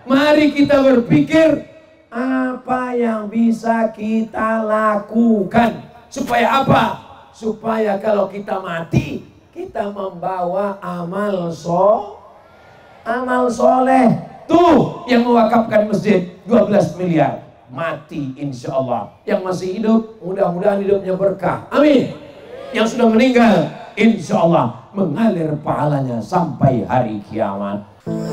Mari kita berpikir apa yang bisa kita lakukan. Supaya apa? Supaya kalau kita mati, kita membawa amal soleh. Tuh yang mewakafkan masjid 12 miliar. Mati insya Allah. Yang masih hidup, mudah-mudahan hidupnya berkah. Amin. Yang sudah meninggal, insya Allah mengalir pahalanya sampai hari kiamat.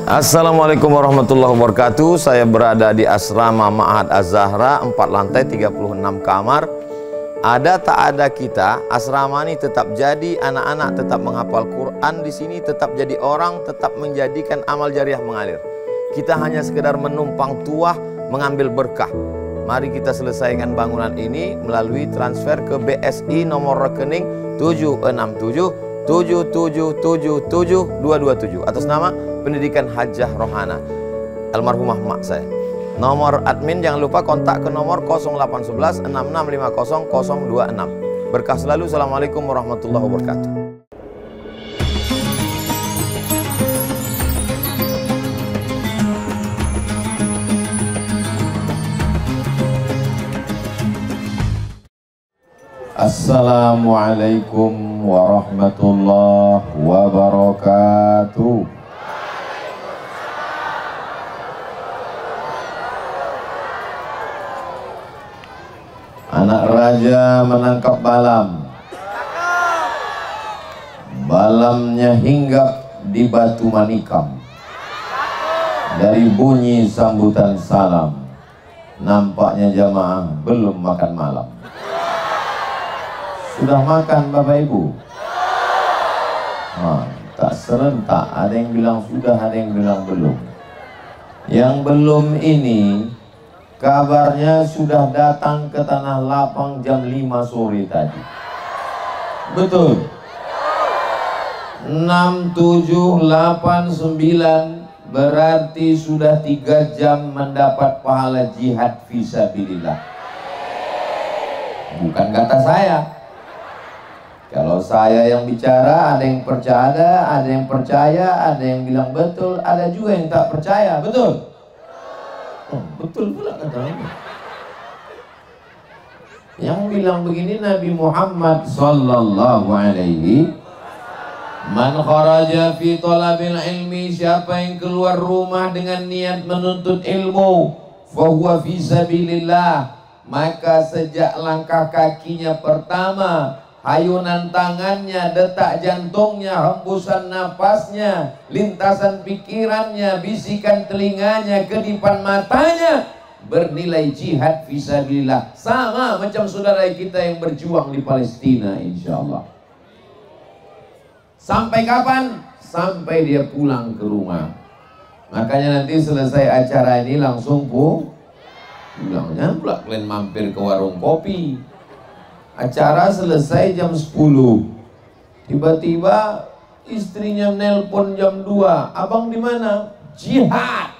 Assalamualaikum warahmatullahi wabarakatuh. Saya berada di asrama Ma'had Az-Zahra, 4 lantai 36 kamar. Ada tak ada kita, asrama ini tetap jadi, anak-anak tetap menghafal Quran di sini, tetap jadi orang, tetap menjadikan amal jariah mengalir. Kita hanya sekedar menumpang tuah, mengambil berkah. Mari kita selesaikan bangunan ini melalui transfer ke BSI nomor rekening 767777227 atas nama Pendidikan Hajah Rohana, almarhumah mak saya. Nomor admin jangan lupa kontak ke nomor 0811 6650 026. Berkah selalu. Assalamualaikum warahmatullahi wabarakatuh. Assalamualaikum warahmatullahi wabarakatuh. Anak raja menangkap balam. Balamnya hinggap di batu manikam. Dari bunyi sambutan salam, nampaknya jamaah belum makan malam. Sudah makan Bapak Ibu? Tak serentak, ada yang bilang sudah, ada yang bilang belum. Yang belum ini kabarnya sudah datang ke Tanah Lapang jam 5 sore tadi. Betul? 6, 7, 8, 9 berarti sudah 3 jam mendapat pahala jihad fisabilillah. Bukan kata saya. Kalau saya yang bicara, ada yang percaya, ada yang percaya, ada yang bilang betul, ada juga yang tak percaya. Betul? Betul pula katanya. Yang bilang begini Nabi Muhammad sallallahu alaihi, man kharaja fi talabil ilmi, siapa yang keluar rumah dengan niat menuntut ilmu, fahuwa fi sabilillah, maka sejak langkah kakinya pertama, hayunan tangannya, detak jantungnya, hembusan napasnya, lintasan pikirannya, bisikan telinganya, kedipan matanya bernilai jihad fisabilillah, sama macam saudara kita yang berjuang di Palestina insyaallah. Sampai kapan? Sampai dia pulang ke rumah. Makanya nanti selesai acara ini langsung pulang. Jangan pula kalian mampir ke warung kopi. Acara selesai jam 10. Tiba-tiba istrinya nelpon jam 2. Abang di mana? Jihad.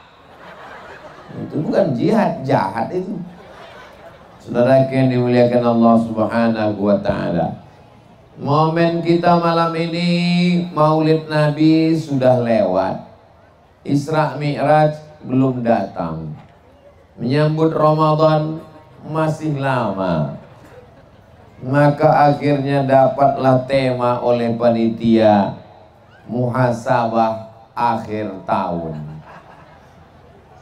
Itu bukan jihad, jahat itu. Saudara yang dimuliakan Allah Subhanahu wa taala. Momen kita malam ini Maulid Nabi sudah lewat. Isra Mi'raj belum datang. Menyambut Ramadan masih lama. Maka akhirnya dapatlah tema oleh panitia muhasabah akhir tahun.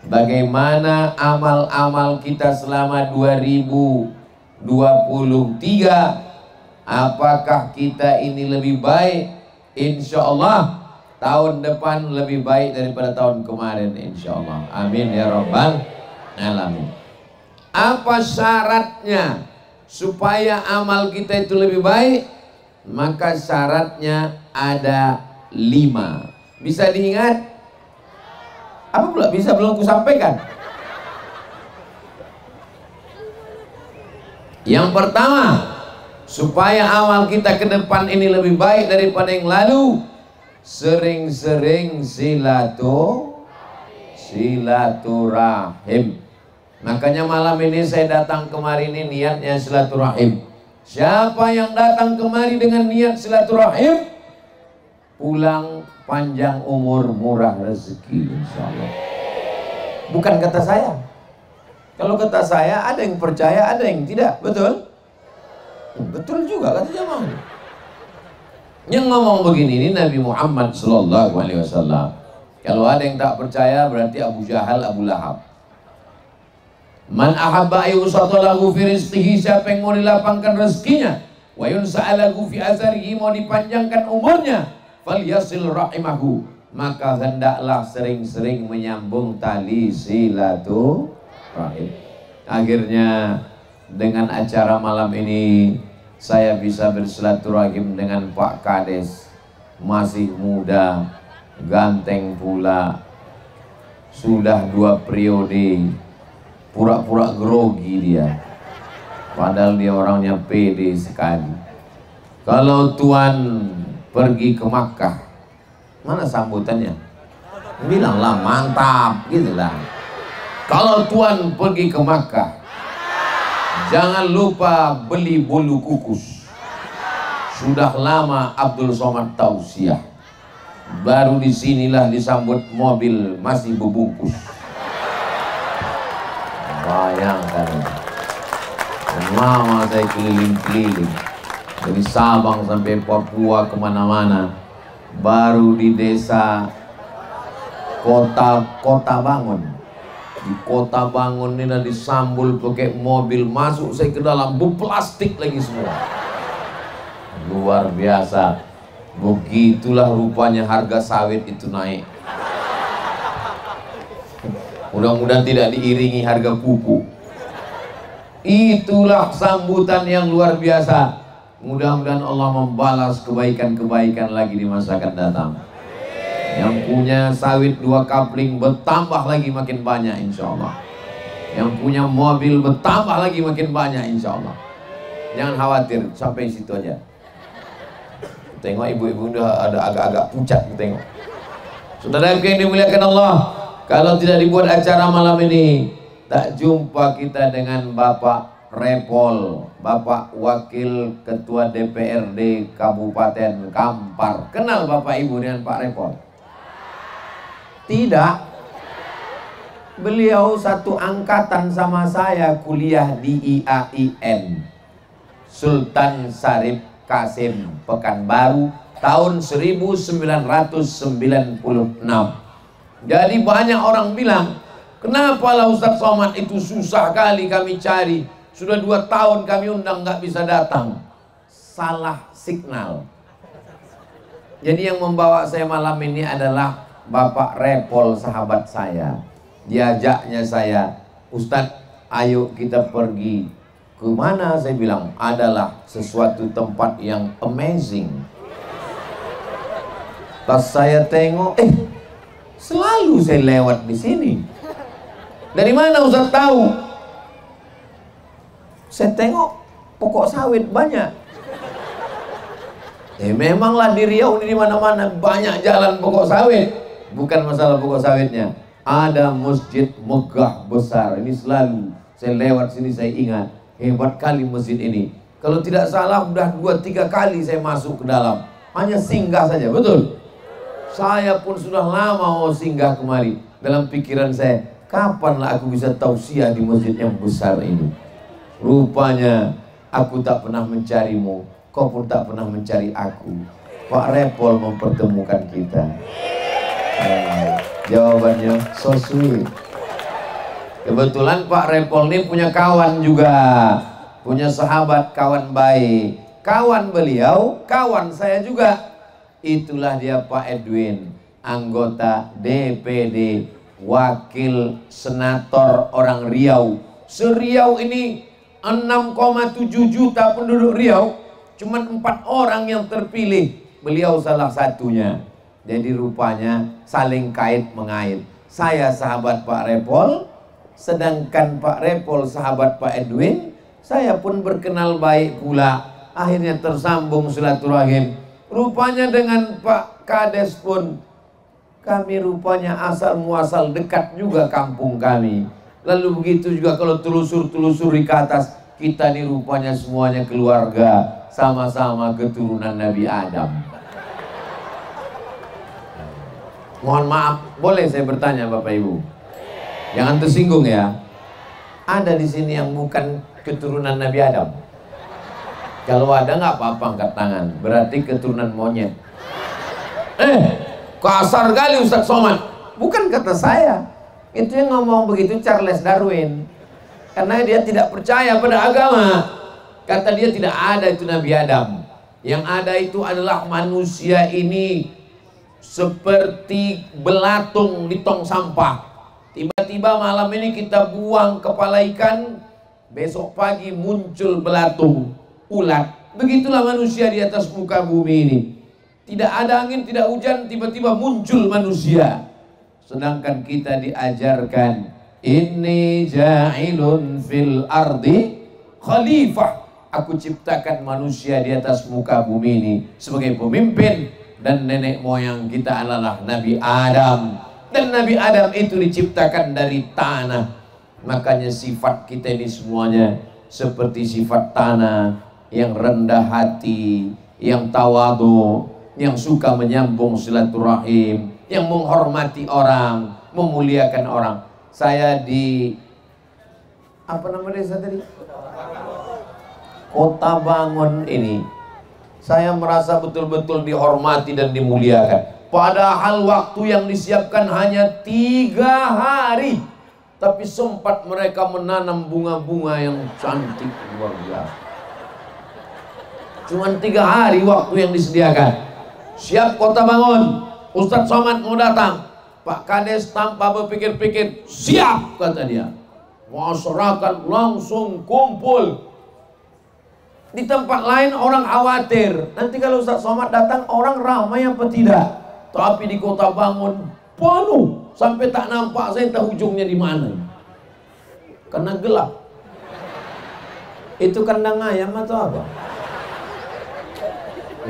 Bagaimana amal-amal kita selama 2023? Apakah kita ini lebih baik? Insya Allah tahun depan lebih baik daripada tahun kemarin insya Allah. Amin ya rabbal alamin. Apa syaratnya supaya amal kita itu lebih baik? Maka syaratnya ada 5. Bisa diingat? Apa pula bisa belum kusampaikan? Yang pertama, supaya amal kita ke depan ini lebih baik daripada yang lalu, sering-sering silaturahim. Makanya malam ini saya datang kemari ini niatnya silaturahim. Siapa yang datang kemari dengan niat silaturahim, pulang panjang umur, murah rezeki insyaallah. bukan kata saya. Kalau kata saya ada yang percaya, ada yang tidak, betul? Betul juga kata jamaah. Yang ngomong begini ini Nabi Muhammad Sallallahu Alaihi Wasallam. Kalau ada yang tak percaya berarti Abu Jahal, Abu Lahab. Man ahabba ayyusatalahu fi rizqihi, siapa yang mau dilapangkan rezekinya, wa yunsa'alahu fi azarihi, mau dipanjangkan umurnya, falyasil rahimahu, maka hendaklah sering-sering menyambung tali silaturahim. Akhirnya dengan acara malam ini saya bisa bersilaturahim dengan Pak Kades, masih muda, ganteng pula, sudah 2 periode, pura-pura grogi dia, padahal dia orangnya pede sekali. Kalau Tuan pergi ke Makkah, mana sambutannya? Bilanglah mantap gitulah. Kalau Tuan pergi ke Makkah, jangan lupa beli bulu kukus. Sudah lama Abdul Somad tausiah, baru disinilah disambut mobil masih berbungkus. Bayangkan, lama saya keliling-keliling dari Sabang sampai Papua kemana-mana, baru di desa Kota Bangun. Di Kota Bangun ini disambul pakai mobil, masuk saya ke dalam plastik lagi semua. Luar biasa. Begitulah rupanya harga sawit itu naik. Mudah-mudahan tidak diiringi harga pupuk. Itulah sambutan yang luar biasa. Mudah-mudahan Allah membalas kebaikan-kebaikan lagi di masa akan datang. Yang punya sawit 2 kapling bertambah lagi makin banyak insya Allah. Yang punya mobil bertambah lagi makin banyak insya Allah. Jangan khawatir, sampai situ aja. Tengok ibu-ibu udah ada agak-agak pucat, tengok. Saudara yang dimuliakan Allah, kalau tidak dibuat acara malam ini, tak jumpa kita dengan Bapak Repol, Bapak Wakil Ketua DPRD Kabupaten Kampar. Kenal Bapak Ibu dengan Pak Repol? Tidak. Beliau satu angkatan sama saya, kuliah di IAIN Sultan Syarif Kasim Pekanbaru tahun 1996. Jadi banyak orang bilang, kenapa lah Ustaz Somad itu susah kali kami cari, sudah 2 tahun kami undang nggak bisa datang. Salah signal. Jadi yang membawa saya malam ini adalah Bapak Repol, sahabat saya. Diajaknya saya, Ustadz ayo kita pergi. Kemana? Saya bilang, adalah sesuatu tempat yang amazing. Pas saya tengok, selalu saya lewat di sini. Dari mana Ustadz tahu? Saya tengok pokok sawit banyak. Memanglah di Riau ini di mana-mana banyak jalan pokok sawit. Bukan masalah pokok sawitnya. Ada masjid megah besar. Ini selalu saya lewat sini saya ingat. Hebat kali masjid ini. Kalau tidak salah udah 2-3 kali saya masuk ke dalam. Hanya singgah saja, betul? Saya pun sudah lama mau singgah kemari. Dalam pikiran saya, kapanlah aku bisa tausiah di masjid yang besar ini. Rupanya aku tak pernah mencarimu, kau pun tak pernah mencari aku. Pak Repol mempertemukan kita. Jawabannya so sweet. Kebetulan Pak Repol ini punya kawan juga, punya sahabat, kawan baik. Kawan beliau, kawan saya juga. Itulah dia Pak Edwin, anggota DPD, wakil senator orang Riau. Se-Riau ini 6,7 juta penduduk Riau, cuma 4 orang yang terpilih. Beliau salah satunya. Jadi rupanya saling kait mengait. Saya sahabat Pak Repol, sedangkan Pak Repol sahabat Pak Edwin. Saya pun berkenal baik pula. Akhirnya tersambung silaturahim. Rupanya dengan Pak Kades pun kami rupanya asal muasal dekat juga kampung kami. Lalu begitu juga kalau telusur-telusuri ke atas, kita nih rupanya semuanya keluarga, sama-sama keturunan Nabi Adam. Mohon maaf, boleh saya bertanya Bapak Ibu? Jangan tersinggung ya. Ada di sini yang bukan keturunan Nabi Adam. Kalau ada nggak apa-apa angkat tangan. Berarti keturunan monyet. Kasar kali Ustaz Somad. Bukan kata saya. Itu yang ngomong begitu Charles Darwin. Karena dia tidak percaya pada agama. Kata dia tidak ada itu Nabi Adam. Yang ada itu adalah manusia ini seperti belatung di tong sampah. Tiba-tiba malam ini kita buang kepala ikan, besok pagi muncul belatung, ulat. Begitulah manusia di atas muka bumi ini. Tidak ada angin, tidak hujan, tiba-tiba muncul manusia. Sedangkan kita diajarkan, inni ja'ilun fil ardi khalifah. Aku ciptakan manusia di atas muka bumi ini sebagai pemimpin. Dan nenek moyang kita adalah Nabi Adam. Dan Nabi Adam itu diciptakan dari tanah. Makanya sifat kita ini semuanya seperti sifat tanah, yang rendah hati, yang tawadu, yang suka menyambung silaturahim, yang menghormati orang, memuliakan orang. Saya di apa nama desa tadi? Kota Bangun ini, saya merasa betul-betul dihormati dan dimuliakan. Padahal waktu yang disiapkan hanya 3 hari, tapi sempat mereka menanam bunga-bunga yang cantik luar biasa. Cuma 3 hari waktu yang disediakan. Siap Kota Bangun, Ustadz Somad mau datang. Pak Kades tanpa berpikir-pikir, siap kata dia. Masyarakat langsung kumpul. Di tempat lain orang khawatir, nanti kalau Ustadz Somad datang orang ramai apa tidak. Tapi di Kota Bangun penuh sampai tak nampak saya entah ujungnya di mana. Karena gelap. Itu kandang ayam atau apa?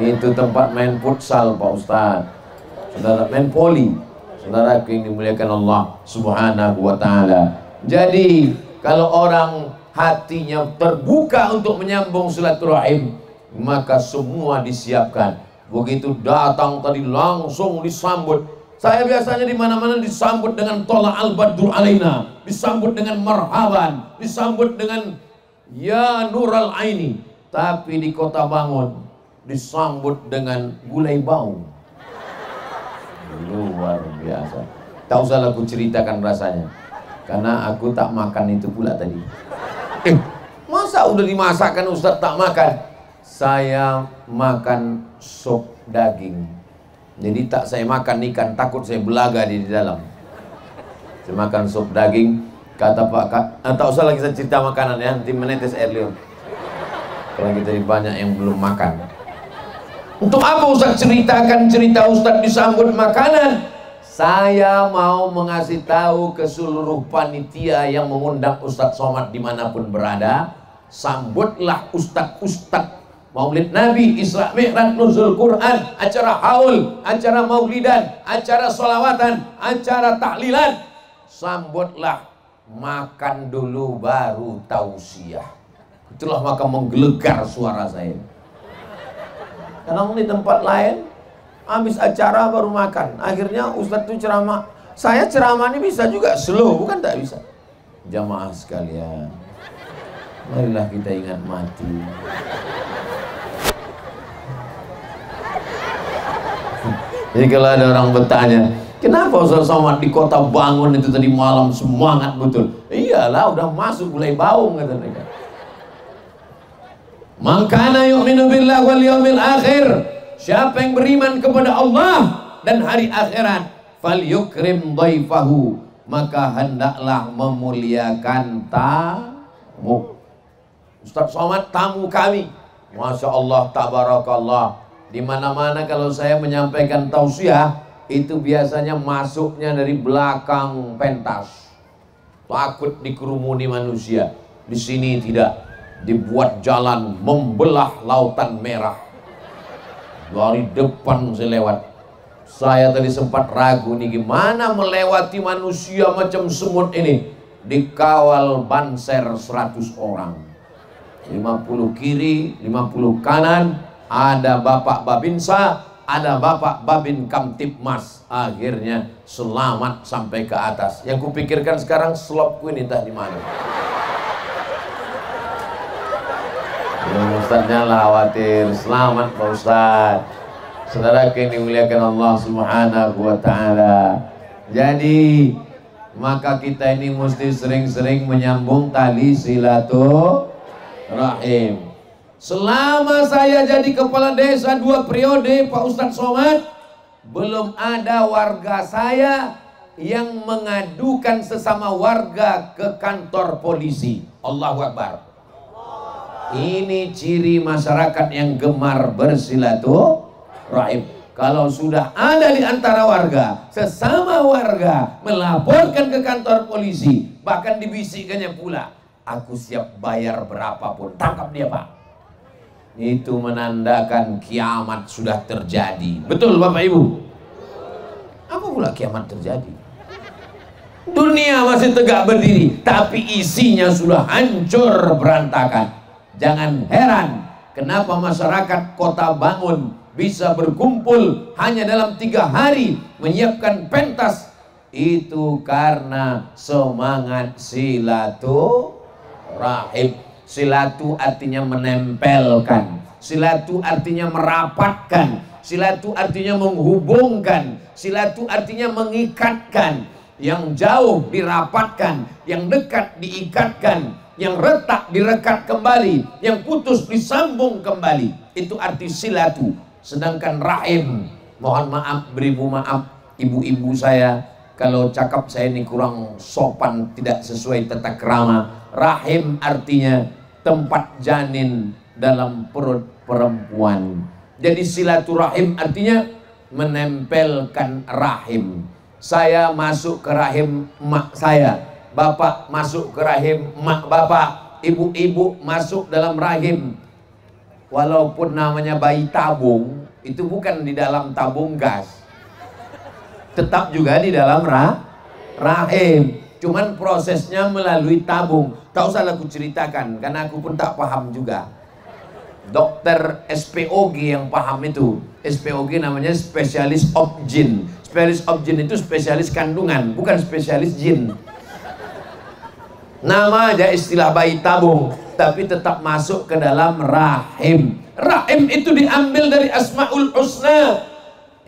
Itu tempat main futsal Pak Ustadz. Saudara main poli. Saudara yang dimuliakan Allah Subhanahu wa taala. Jadi kalau orang hatinya terbuka untuk menyambung silaturahim, maka semua disiapkan. Begitu datang tadi langsung disambut. Saya biasanya di mana-mana disambut dengan tola al-badru alaina, disambut dengan marhaban, disambut dengan ya nural aini. Tapi di Kota Bangun disambut dengan gulai bau. Luar biasa. Tak usah aku ceritakan rasanya, karena aku tak makan itu pula tadi. Masa udah dimasakkan Ustadz tak makan? Saya makan sop daging. Jadi tak saya makan ikan, takut saya belaga di dalam. Saya makan sop daging. Kata Pak, tak usah lagi saya cerita makanan ya, nanti menetes air liur. Karena kita banyak yang belum makan. Untuk apa Ustadz ceritakan cerita Ustadz disambut makanan? Saya mau mengasih tahu ke seluruh panitia yang mengundang Ustadz Somad dimanapun berada, sambutlah Ustadz-Ustadz Maulid Nabi, Isra Mi'raj, Nuzul Quran, acara haul, acara maulidan, acara sholawatan, acara tahlilan. Sambutlah, makan dulu baru tausiah. Itulah maka menggelegar suara saya. Karena di tempat lain habis acara baru makan. Akhirnya Ustadz itu ceramah. Saya ceramah ini bisa juga slow, bukan tak bisa. Jamaah sekalian, marilah kita ingat mati. Jadi kalau ada orang bertanya, kenapa Ustadz Somad di Kota Bangun itu tadi malam semangat betul? Iyalah, udah masuk mulai bau kata mereka. Man kana yu'minu billahi wal yawmil akhir, siapa yang beriman kepada Allah dan hari akhirat, falyukrim dhaifahu, maka hendaklah memuliakan tamu. Ustadz Somad tamu kami, Masya Allah, tabarakallah. Di mana-mana kalau saya menyampaikan tausiah, itu biasanya masuknya dari belakang pentas. Takut dikerumuni manusia. Di sini tidak, dibuat jalan membelah lautan merah. Dari depan saya lewat. Saya tadi sempat ragu nih, gimana melewati manusia macam semut ini. Dikawal banser 100 orang. 50 kiri, 50 kanan. Ada Bapak Babinsa, ada Bapak Babin Kamtipmas, akhirnya selamat sampai ke atas. Yang kupikirkan sekarang slopku ini entah di mana. Ustadznya lah khawatir. Selamat Pak Ustadz. Saudara yang dimuliakan Allah Subhanahu wa Ta'ala. Jadi maka kita ini mesti sering-sering menyambung tali silaturahim. Selama saya jadi kepala desa 2 periode Pak Ustadz Somad, belum ada warga saya yang mengadukan sesama warga ke kantor polisi. Allahu Akbar. Ini ciri masyarakat yang gemar bersilaturahim. Kalau sudah ada di antara warga, sesama warga melaporkan ke kantor polisi, bahkan dibisikkannya pula, aku siap bayar berapapun, tangkap dia Pak. Itu menandakan kiamat sudah terjadi. Betul Bapak Ibu? Apa pula kiamat terjadi? Dunia masih tegak berdiri, tapi isinya sudah hancur berantakan. Jangan heran kenapa masyarakat Kota Bangun bisa berkumpul hanya dalam 3 hari menyiapkan pentas. Itu karena semangat silaturahim. Silatu artinya menempelkan, silatu artinya merapatkan, silatu artinya menghubungkan, silatu artinya mengikatkan. Yang jauh dirapatkan, yang dekat diikatkan, yang retak direkat kembali, yang putus disambung kembali. Itu arti silatu. Sedangkan rahim, mohon maaf, beribu maaf ibu-ibu saya kalau cakap saya ini kurang sopan, tidak sesuai tata krama. Rahim artinya tempat janin dalam perut perempuan. Jadi silaturahim artinya menempelkan rahim. Saya masuk ke rahim mak saya, bapak masuk ke rahim mak bapak, ibu-ibu masuk dalam rahim. Walaupun namanya bayi tabung, itu bukan di dalam tabung gas, tetap juga di dalam rahim. Cuman prosesnya melalui tabung. Tak usah aku ceritakan, karena aku pun tak paham juga. Dokter SPOG yang paham itu. SPOG namanya spesialis obgyn. Spesialis obgyn itu spesialis kandungan, bukan spesialis jin. Nama aja istilah bayi tabung, tapi tetap masuk ke dalam rahim. Rahim itu diambil dari Asmaul Husna.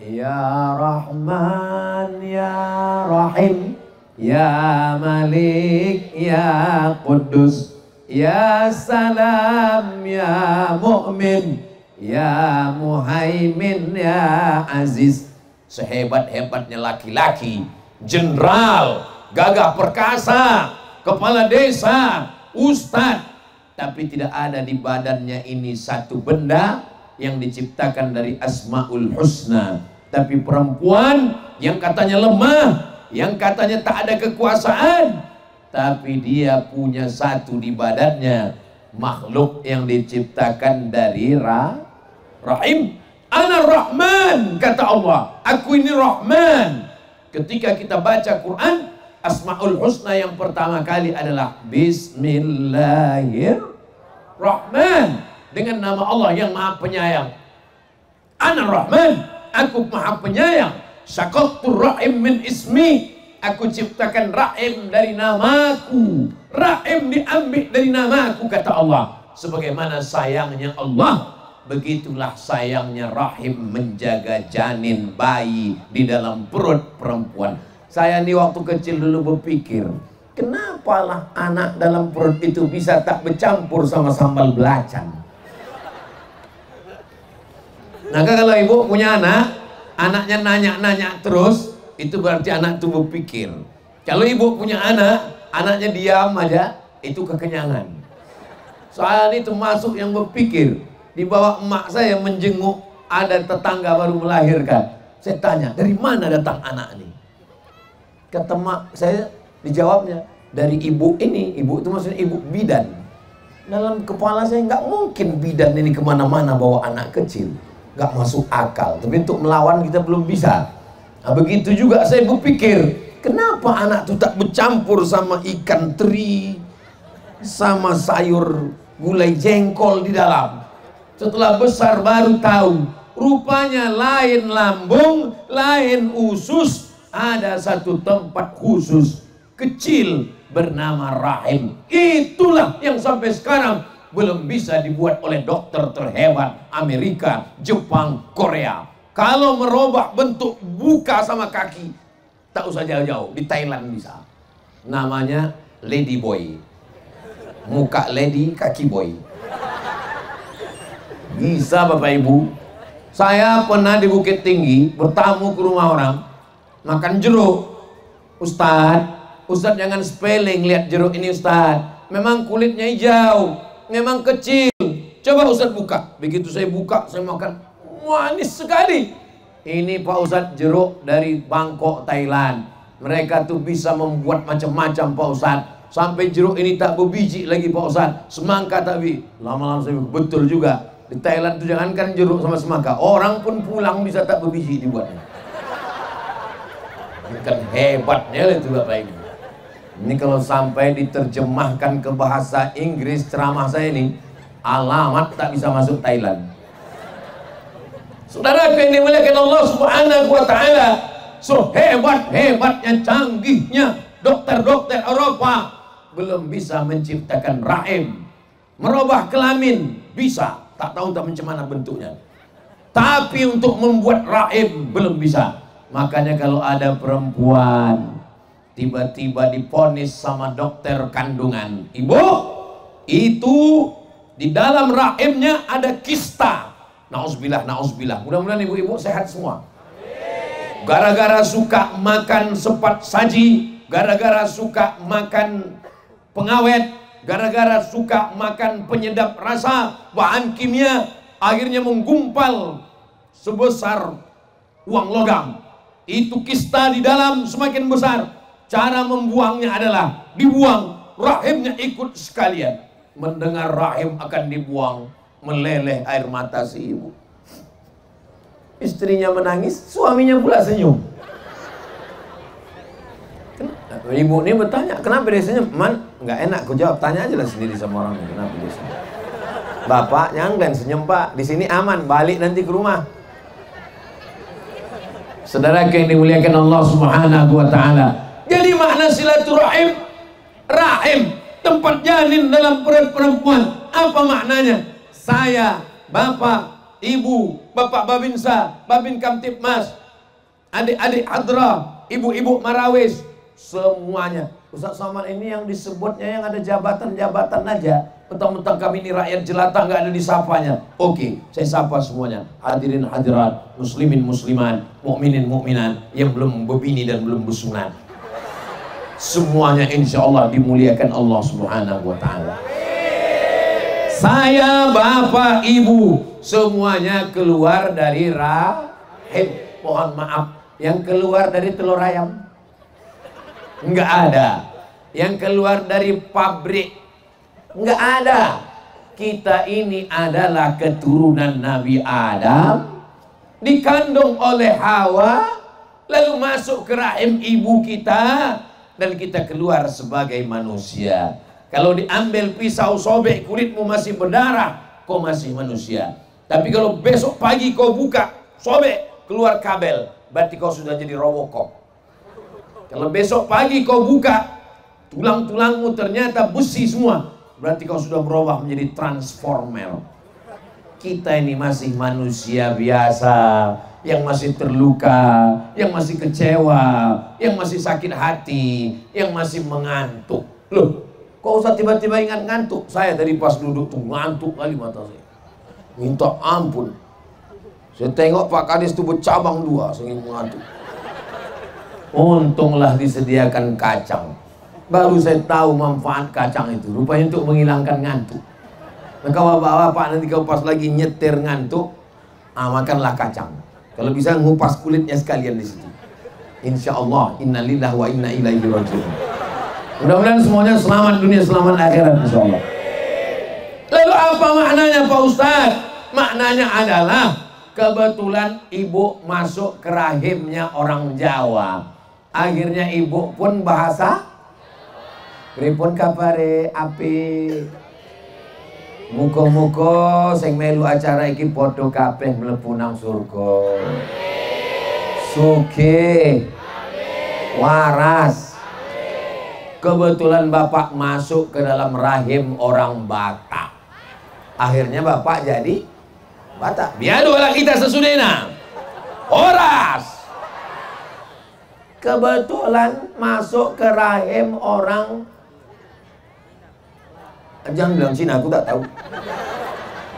Ya Rahman, Ya Rahim, Ya Malik, Ya Quddus, Ya Salam, Ya Mu'min, Ya Muhaimin, Ya Aziz. Sehebat-hebatnya laki-laki, jenderal, gagah perkasa, kepala desa, ustadz, tapi tidak ada di badannya ini satu benda yang diciptakan dari Asmaul Husna. Tapi perempuan yang katanya lemah, yang katanya tak ada kekuasaan, tapi dia punya satu di badannya, makhluk yang diciptakan dari rahim. Ana Rahman, kata Allah, aku ini Rahman. Ketika kita baca Quran, Asmaul Husna yang pertama kali adalah Bismillahirrahman, dengan nama Allah yang maha penyayang. Ana Rahman, aku maha penyayang. Syaqaqtur rahim min ismi, aku ciptakan rahim dari namaku. Rahim diambil dari namaku, kata Allah. Sebagaimana sayangnya Allah, begitulah sayangnya rahim menjaga janin bayi di dalam perut perempuan. Saya ini waktu kecil dulu berpikir, kenapalah anak dalam perut itu bisa tak bercampur sama sambal belacan. Nah, kalau ibu punya anak, anaknya nanya-nanya terus, itu berarti anak itu berpikir. Kalau ibu punya anak, anaknya diam aja, itu kekenyangan. Soalnya itu masuk yang berpikir. Di bawah emak saya menjenguk, ada tetangga baru melahirkan. Saya tanya, dari mana datang anak ini? Kata mak saya, dijawabnya, dari ibu ini. Ibu itu maksudnya ibu bidan. Dalam kepala saya nggak mungkin bidan ini kemana-mana bawa anak kecil. Nggak masuk akal. Tapi untuk melawan kita belum bisa. Nah, begitu juga saya berpikir, kenapa anak itu tak bercampur sama ikan teri, sama sayur gulai jengkol di dalam. Setelah besar baru tahu, Rupanya lain lambung, lain usus, ada satu tempat khusus kecil bernama rahim. Itulah yang sampai sekarang belum bisa dibuat oleh dokter terhebat Amerika, Jepang, Korea. Kalau merubah bentuk buka sama kaki, tak usah jauh-jauh, di Thailand bisa. Namanya lady boy. Muka lady, kaki boy. Bisa Bapak Ibu. Saya pernah di Bukit Tinggi bertamu ke rumah orang, makan jeruk. Ustadz jangan spelling, lihat jeruk ini Ustadz. Memang kulitnya hijau, memang kecil. Coba Ustadz buka. Begitu saya buka, saya makan, manis sekali. Ini Pak Ustadz jeruk dari Bangkok, Thailand. Mereka tuh bisa membuat macam-macam Pak Ustadz. Sampai jeruk ini tak berbiji lagi Pak Ustadz. Semangka tapi lama-lama saya betul juga. Di Thailand tuh jangankan jeruk sama semangka, orang pun pulang bisa tak berbiji dibuatnya. Ini kan hebatnya itu Bapak Ibu. Ini kalau sampai diterjemahkan ke bahasa Inggris ceramah saya ini, alamat tak bisa masuk Thailand. Saudara yang dimuliakan Allah Subhanahu wa taala, so hebatnya canggihnya dokter-dokter Eropa belum bisa menciptakan rahim. Merubah kelamin bisa, tak tahu tak macam mana bentuknya. Tapi untuk membuat rahim belum bisa. Makanya kalau ada perempuan tiba-tiba diponis sama dokter kandungan, ibu, itu di dalam rahimnya ada kista. Nauzubillah, nauzubillah. Mudah-mudahan ibu-ibu sehat semua. Gara-gara suka makan sepat saji, gara-gara suka makan pengawet, gara-gara suka makan penyedap rasa, bahan kimia, akhirnya menggumpal sebesar uang logam. Itu kista di dalam semakin besar. Cara membuangnya adalah dibuang, rahimnya ikut sekalian. Mendengar rahim akan dibuang, meleleh air mata si ibu. Istrinya menangis, suaminya pula senyum. Ibu ini bertanya, kenapa dia senyum? Man, nggak enak, aku jawab, tanya aja lah sendiri sama orangnya, kenapa dia senyum. Bapak, jangan senyum Pak, di sini aman, balik nanti ke rumah. Saudara yang dimuliakan Allah Subhanahu wa taala. Jadi makna silaturahim, rahim, tempat janin dalam perut perempuan. Apa maknanya? Saya, Bapak, Ibu, Bapak Babinsa, Babin Kamtipmas, adik-adik Hadra, ibu-ibu Marawis, semuanya. Ustaz Somad ini yang disebutnya yang ada jabatan-jabatan aja. Mentang-mentang kami ini rakyat jelata nggak ada disapanya. Oke, saya sapa semuanya. Hadirin hadirat, muslimin musliman, mukminin mukminan yang belum berbini dan belum bersunat. Semuanya insya Allah dimuliakan Allah Subhanahu wa taala. Saya, Bapak, Ibu, semuanya keluar dari rahim. Mohon maaf, yang keluar dari telur ayam nggak ada. Yang keluar dari pabrik nggak ada. Kita ini adalah keturunan Nabi Adam, dikandung oleh Hawa, lalu masuk ke rahim ibu kita, dan kita keluar sebagai manusia. Kalau diambil pisau sobek kulitmu masih berdarah, kau masih manusia. Tapi kalau besok pagi kau buka, sobek, keluar kabel, berarti kau sudah jadi Robocop. Kalau besok pagi kau buka, tulang-tulangmu ternyata besi semua, berarti kau sudah berubah menjadi transformer. Kita ini masih manusia biasa, yang masih terluka, yang masih kecewa, yang masih sakit hati, yang masih mengantuk. Loh, kok usah tiba-tiba ingat ngantuk? Saya tadi pas duduk tuh ngantuk kali mata saya. Minta ampun. Saya tengok Pak Kadis tuh bercabang dua, saya ngantuk. Untunglah disediakan kacang. Baru saya tahu manfaat kacang itu. Rupanya untuk menghilangkan ngantuk. Maka bapak-bapak nanti kalau pas lagi nyetir ngantuk, makanlah kacang. Kalau bisa ngupas kulitnya sekalian di situ. Insya Allah, innalillahi wa inna ilaihi raji'un. Mudah-mudahan semuanya selamat dunia, selamat akhirat insya Allah. Lalu apa maknanya Pak Ustadz? Maknanya adalah kebetulan ibu masuk ke rahimnya orang Jawa. Akhirnya ibu pun bahasa pripun kabare api. Muka-muka sing melu acara iki padha kabeh mlebu nang surga. Sugih. Waras. Kebetulan Bapak masuk ke dalam rahim orang Batak. Akhirnya Bapak jadi Batak. Biadulah kita sesudena. Horas. Kebetulan masuk ke rahim orang, jangan bilang Cina, aku tak tahu.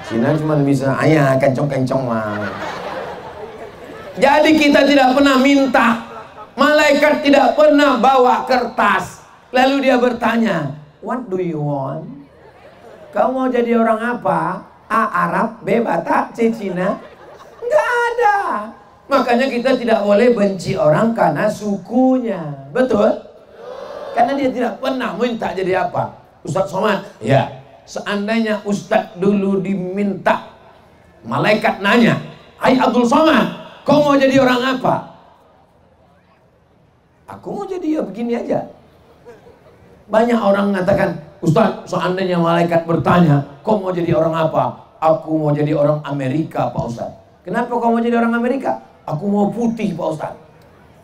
Cina cuma bisa ayah kencong-kencong mah. Jadi kita tidak pernah minta. Malaikat tidak pernah bawa kertas. Lalu dia bertanya, what do you want? Kau mau jadi orang apa? A. Arab, B. Batak, C. Cina? Enggak ada. Makanya kita tidak boleh benci orang karena sukunya. Betul? Karena dia tidak pernah minta jadi apa. Ustaz Somad, ya. Seandainya Ustaz dulu diminta, malaikat nanya, hai Abdul Somad, kau mau jadi orang apa? Aku mau jadi ya begini aja. Banyak orang mengatakan, Ustaz, seandainya malaikat bertanya, kau mau jadi orang apa? Aku mau jadi orang Amerika, Pak Ustaz. Kenapa kau mau jadi orang Amerika? Aku mau putih, Pak Ustaz.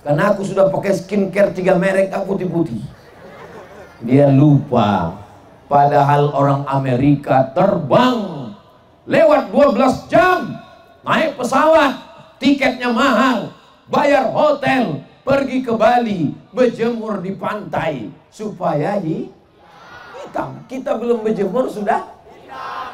Karena aku sudah pakai skincare 3 merek, aku putih-putih. Dia lupa. Padahal orang Amerika terbang lewat 12 jam. Naik pesawat, tiketnya mahal. Bayar hotel, pergi ke Bali, berjemur di pantai. Supaya hitam. Kita belum berjemur sudah hitam.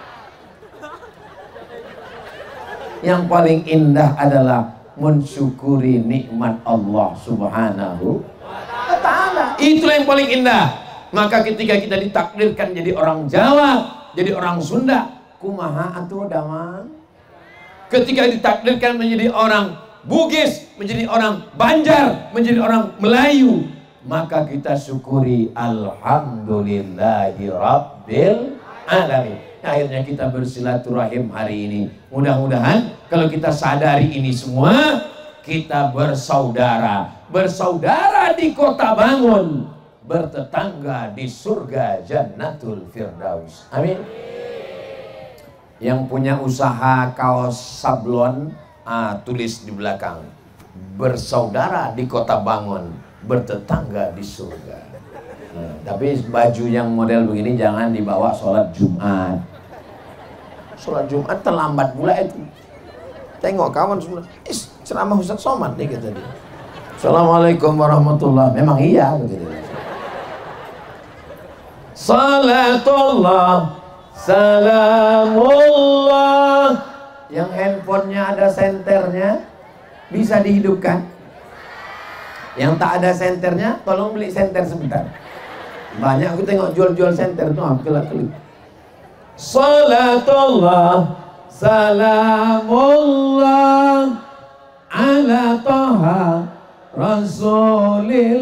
Yang paling indah adalah mensyukuri nikmat Allah Subhanahu wa ta'ala. Itulah yang paling indah. Maka ketika kita ditakdirkan jadi orang Jawa, jadi orang Sunda, kumaha atuh damang. Ketika ditakdirkan menjadi orang Bugis, menjadi orang Banjar, menjadi orang Melayu, maka kita syukuri alhamdulillahi rabbil alamin. Akhirnya kita bersilaturahim hari ini. Mudah-mudahan kalau kita sadari ini semua, kita bersaudara. Bersaudara di kota Bangun, bertetangga di surga Jannatul Firdaus. Amin. Yang punya usaha kaos sablon, tulis di belakang, bersaudara di kota Bangun, bertetangga di surga. Nah, tapi baju yang model begini jangan dibawa sholat Jumat. Sholat Jumat terlambat pula itu. Tengok kawan semua, ceramah Ustaz Somad nih kata dia. Assalamualaikum warahmatullahi. Memang iya begitu. Salatullah, salamullah. Yang handphonenya ada senternya bisa dihidupkan. Yang tak ada senternya, tolong beli senter sebentar. Banyak aku tengok jual-jual senter itu kelak-kelip. Salatullah, salamullah ala Taha Rasulillah.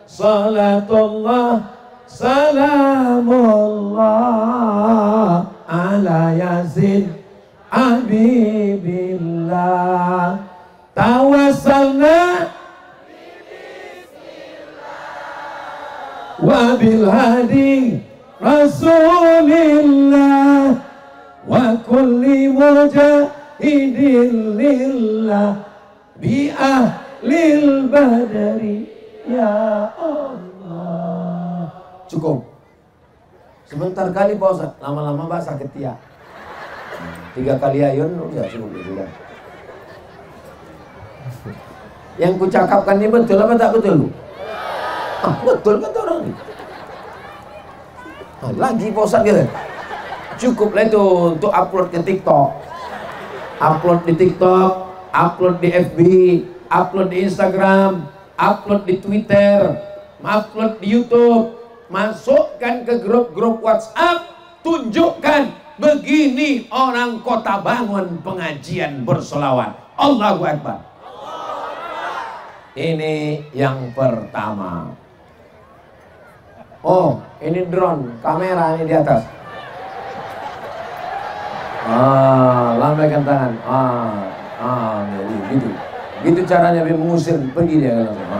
Salatullah, salamullah ala Yasin Habibillah. Tawassalna wa bil hadi Rasulillah wa kulli mujahidin lillah bi ahlil badari ya Allah. Cukup. Sebentar kali Pak Ustaz, lama-lama basah ketiak. 3 kali ayun udah cukup sudah. Yang kucakapkan ini betul apa tak betul? Betul kata orang ini. Lagi Pak Ustaz gitu. Cukuplah itu untuk upload ke TikTok. Upload di TikTok, upload di FB, upload di Instagram, upload di Twitter, upload di YouTube, masukkan ke grup-grup WhatsApp, tunjukkan begini orang kota Bangun pengajian bersolawat. Allahu Akbar. Ini yang pertama. Oh, ini drone, kamera ini di atas. Lambaikan tangan. Gitu. Gitu caranya mengusir, pergi dia langsung.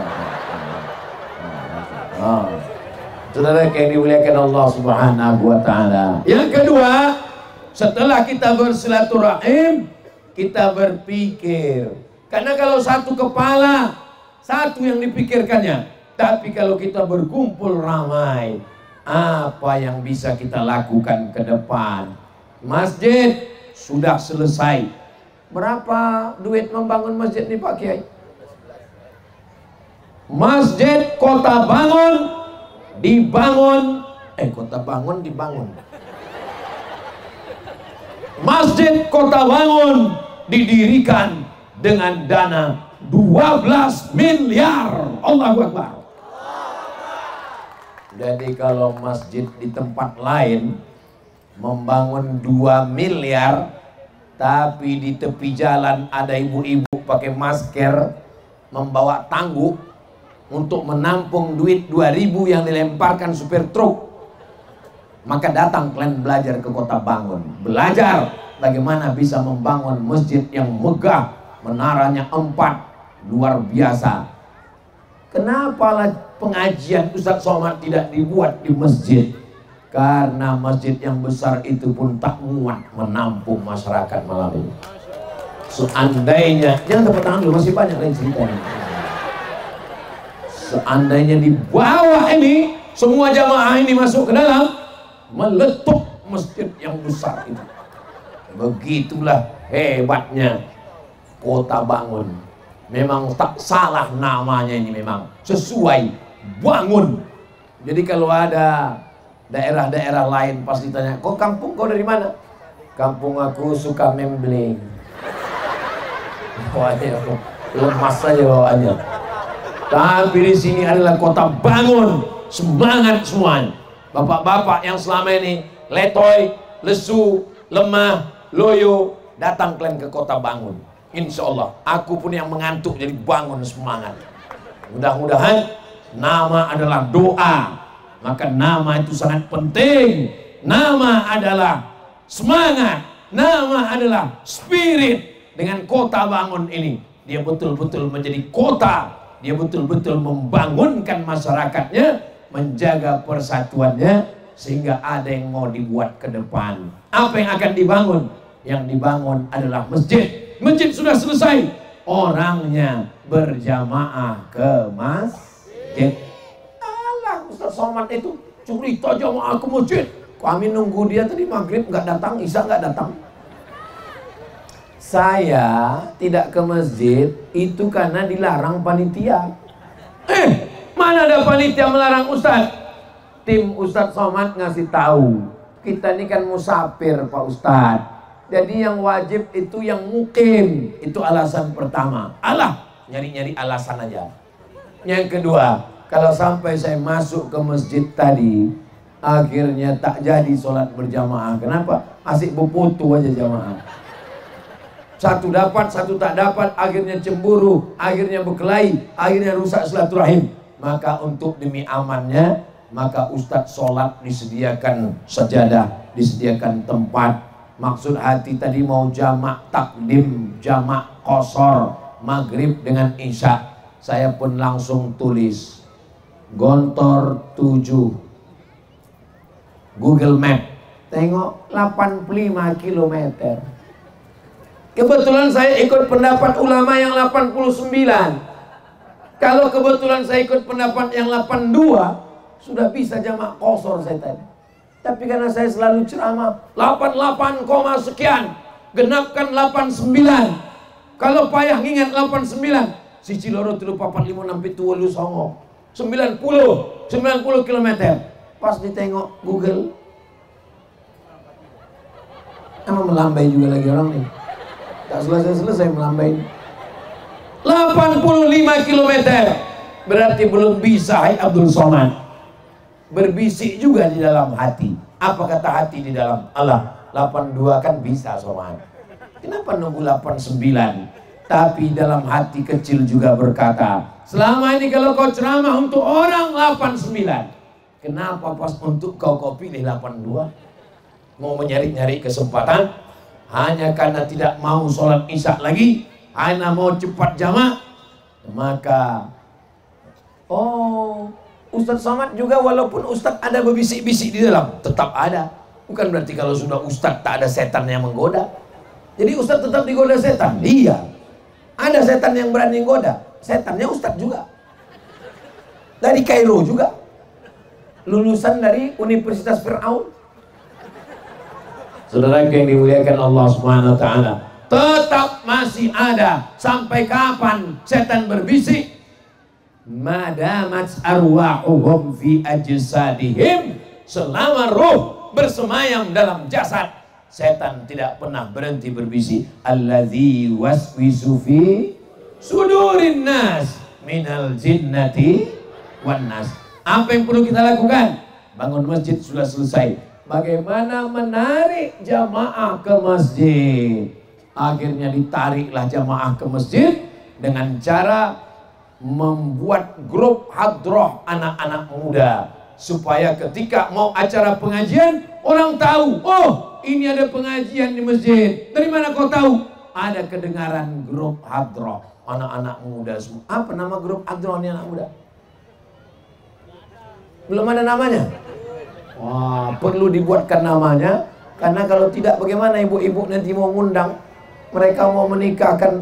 Saudara yang dimuliakan Allah Subhanahu wa taala. Yang kedua, setelah kita bersilaturahim, kita berpikir. Karena kalau satu kepala, satu yang dipikirkannya. Tapi kalau kita berkumpul ramai, apa yang bisa kita lakukan ke depan? Masjid sudah selesai. Berapa duit membangun masjid nih Pak Kiai? Masjid Kota Bangun dibangun, Kota Bangun dibangun. Masjid Kota Bangun didirikan dengan dana 12 miliar. Allahu Akbar. Jadi kalau masjid di tempat lain membangun 2 miliar, tapi di tepi jalan ada ibu-ibu pakai masker membawa tangguh untuk menampung duit 2.000 yang dilemparkan supir truk, maka datang kalian belajar ke Kota Bangun, belajar bagaimana bisa membangun masjid yang megah, menaranya 4, luar biasa. Kenapa pengajian Ustadz Somad tidak dibuat di masjid? Karena masjid yang besar itu pun tak muat menampung masyarakat malam ini. Seandainya, jangan tepuk tangan dulu, masih banyak lain ceritanya. Seandainya di bawah ini semua jamaah ini masuk ke dalam, meletup masjid yang besar itu. Begitulah hebatnya Kota Bangun. Memang tak salah namanya ini, memang sesuai bangun. Jadi kalau ada daerah-daerah lain pasti tanya, kok kampung kau dari mana? Kampung aku suka membling. Lemas saja bawaannya. Tapi di sini adalah Kota Bangun, semangat semuanya. Bapak-bapak yang selama ini letoy, lesu, lemah, loyo, datang kalian ke Kota Bangun. Insya Allah, aku pun yang mengantuk jadi bangun semangat. Mudah-mudahan nama adalah doa, maka nama itu sangat penting. Nama adalah semangat, nama adalah spirit. Dengan Kota Bangun ini, dia betul-betul menjadi kota. Dia betul-betul membangunkan masyarakatnya, menjaga persatuannya, sehingga ada yang mau dibuat ke depan. Apa yang akan dibangun? Yang dibangun adalah masjid. Masjid sudah selesai, orangnya berjamaah ke masjid. Alah, Ustaz Somad itu cerita jamaah ke masjid. Kami nunggu dia tadi maghrib nggak datang, isya nggak datang. Saya tidak ke masjid itu karena dilarang panitia. Mana ada panitia melarang Ustaz? Tim Ustaz Somad ngasih tahu, kita ini kan musafir Pak Ustaz. Jadi yang wajib itu yang mukim. Itu alasan pertama. Alah, nyari-nyari alasan aja. Yang kedua, kalau sampai saya masuk ke masjid tadi, akhirnya tak jadi sholat berjamaah. Kenapa? Asik beputu aja jamaah. Satu dapat, satu tak dapat, akhirnya cemburu, akhirnya berkelahi, akhirnya rusak silaturahim. Maka untuk demi amannya, maka Ustadz sholat disediakan sajadah, disediakan tempat. Maksud hati tadi mau jamak takdim, jamak qashar, maghrib dengan isya. Saya pun langsung tulis Gontor 7 Google Map, tengok 85 km. Kebetulan saya ikut pendapat ulama yang 89. Kalau kebetulan saya ikut pendapat yang 82, sudah bisa jamak qashar saya tadi. Tapi karena saya selalu ceramah 88, sekian, genapkan 89. Kalau payah ngingat 89, siji loro telu papat lima enam pitu wolu songo 90 km. Pas ditengok Google, emang melambai juga lagi orang nih. Tak selesai melambai. 85 km. Berarti belum bisa, hai Abdul Somad. Berbisik juga di dalam hati. Apa kata hati di dalam? Allah, 82 kan bisa Somad. Kenapa nunggu 89? Tapi dalam hati kecil juga berkata, selama ini kalau kau ceramah untuk orang 89, kenapa pas untuk kau pilih 82? Mau menyari-nyari kesempatan? Hanya karena tidak mau sholat isya lagi, hanya mau cepat jamak, maka Ustadz Somad juga walaupun Ustadz ada berbisik-bisik di dalam, tetap ada. Bukan berarti kalau sudah Ustadz tak ada setan yang menggoda. Jadi Ustadz tetap digoda setan? Iya. Ada setan yang berani goda. Setannya Ustadz juga. Dari Kairo juga. Lulusan dari Universitas Fir'aun. Saudara yang dimuliakan Allah Subhanahu wa taala, tetap masih ada. Sampai kapan setan berbisik? Madamat arwahuhum fi ajsadihim, selama roh bersemayam dalam jasad, setan tidak pernah berhenti berbisik. Alladzi waswisu fi sudurin nas minal jinnati wan nas. Apa yang perlu kita lakukan? Bangun masjid sudah selesai. Bagaimana menarik jamaah ke masjid? Akhirnya ditariklah jamaah ke masjid dengan cara membuat grup hadroh anak-anak muda, supaya ketika mau acara pengajian orang tahu, oh ini ada pengajian di masjid. Dari mana kau tahu? Ada kedengaran grup hadroh anak-anak muda semua. Apa nama grup hadroh ini anak muda? Belum ada namanya. Wah, perlu dibuatkan namanya, karena kalau tidak bagaimana ibu-ibu nanti mau ngundang, mereka mau menikahkan,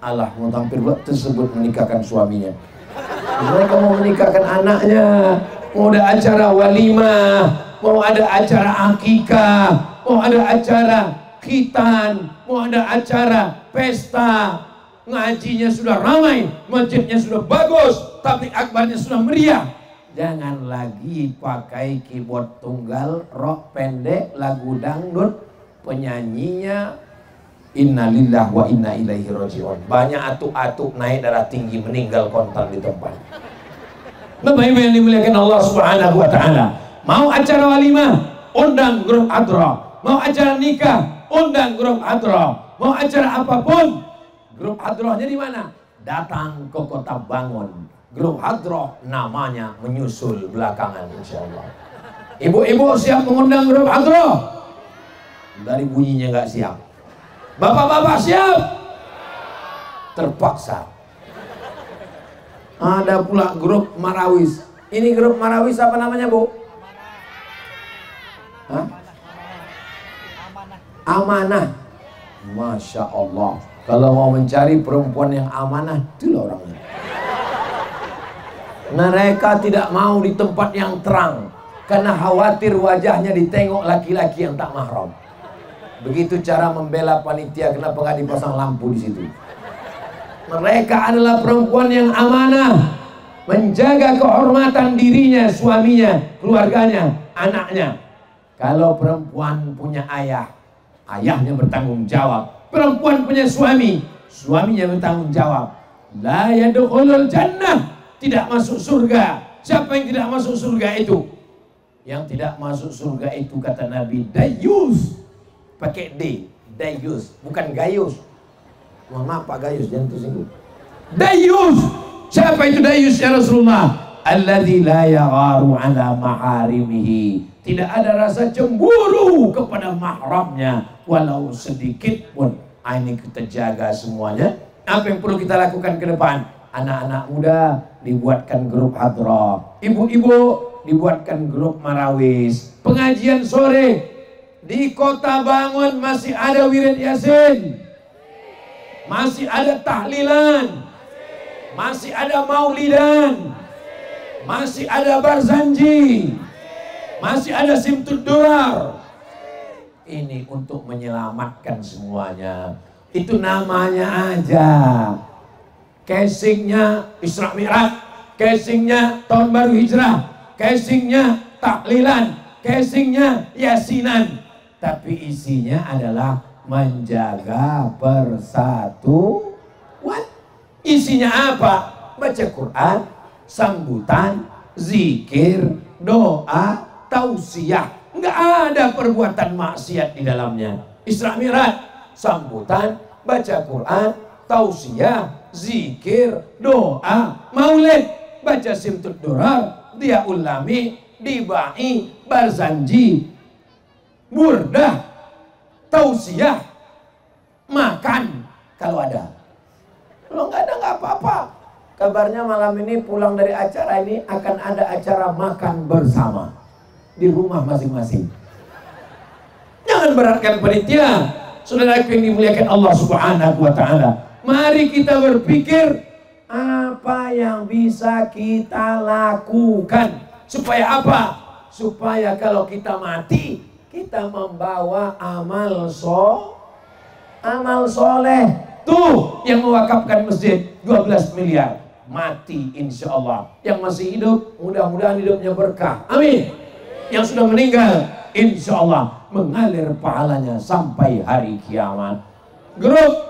Allah mau tampil buat tersebut menikahkan suaminya. Mereka mau menikahkan anaknya, mau ada acara walimah, mau ada acara akikah, mau ada acara khitan, mau ada acara pesta. Ngajinya sudah ramai, masjidnya sudah bagus, tabligh akbarnya sudah meriah. Jangan lagi pakai keyboard tunggal, rok pendek, lagu dangdut, penyanyinya innalillah wa inna ilaihi raji'un. Banyak atuk-atuk naik darah tinggi meninggal kontan di tempat. Bapak Ibu yang dimuliakan Allah Subhanahu wa taala, mau acara walimah, undang grup hadroh. Mau acara nikah, undang grup hadroh. Mau acara apapun, grup hadrohnya di mana? Datang ke Kota Bangun. Grup hadroh namanya menyusul belakangan insyaallah. Ibu-ibu siap mengundang grup hadroh? Dari bunyinya nggak siap. Bapak-bapak siap? Terpaksa. Ada pula grup Marawis. Ini grup Marawis apa namanya, Bu? Hah? Amanah. Masya Allah. Kalau mau mencari perempuan yang amanah, itulah orangnya. Mereka tidak mau di tempat yang terang, karena khawatir wajahnya ditengok laki-laki yang tak mahram. Begitu cara membela panitia, kenapa nggak dipasang lampu di situ? Mereka adalah perempuan yang amanah, menjaga kehormatan dirinya, suaminya, keluarganya, anaknya. Kalau perempuan punya ayah, ayahnya bertanggung jawab. Perempuan punya suami, suaminya bertanggung jawab. La yadkhulul jannah, tidak masuk surga. Siapa yang tidak masuk surga itu? Yang tidak masuk surga itu kata Nabi, dayus. Pakai D, dayus, bukan gayus. Mohon maaf Pak Gayus, jangan tersinggung. Dayus. Siapa itu dayus ya Rasulullah? Alladzi la yagharu ala maharimihi. Tidak ada rasa cemburu kepada mahramnya walau sedikit pun. Ini kita jaga semuanya. Apa yang perlu kita lakukan ke depan? Anak-anak muda dibuatkan grup hadroh, ibu-ibu dibuatkan grup marawis. Pengajian sore di Kota Bangun masih ada wirid yasin, masih ada tahlilan, masih ada maulidan, masih ada barzanji, masih ada simtud durar. Ini untuk menyelamatkan semuanya. Itu namanya aja. Casingnya Isra Mi'raj, casingnya tahun baru hijrah, casingnya tahlilan, casingnya yasinan. Tapi isinya adalah menjaga persatuan. Isinya apa? Baca Quran, sambutan, zikir, doa, tausiah. Enggak ada perbuatan maksiat di dalamnya. Isra Mi'raj, sambutan, baca Quran, tausiah, zikir, doa, maulid, baca simtud durar, dia ulami, dibai, barzanji, burdah, tausiah, makan kalau ada. Kalau nggak ada nggak apa-apa. Kabarnya malam ini pulang dari acara ini akan ada acara makan bersama di rumah masing-masing. Jangan beratkan panitia. Saudara yang dimuliakan Allah Subhanahu wa taala. Mari kita berpikir apa yang bisa kita lakukan. Supaya apa? Supaya kalau kita mati, kita membawa amal soleh. Tuh yang mewakafkan masjid 12 miliar. Mati insya Allah. Yang masih hidup, mudah-mudahan hidupnya berkah. Amin. Yang sudah meninggal, insya Allah mengalir pahalanya sampai hari kiamat. Grup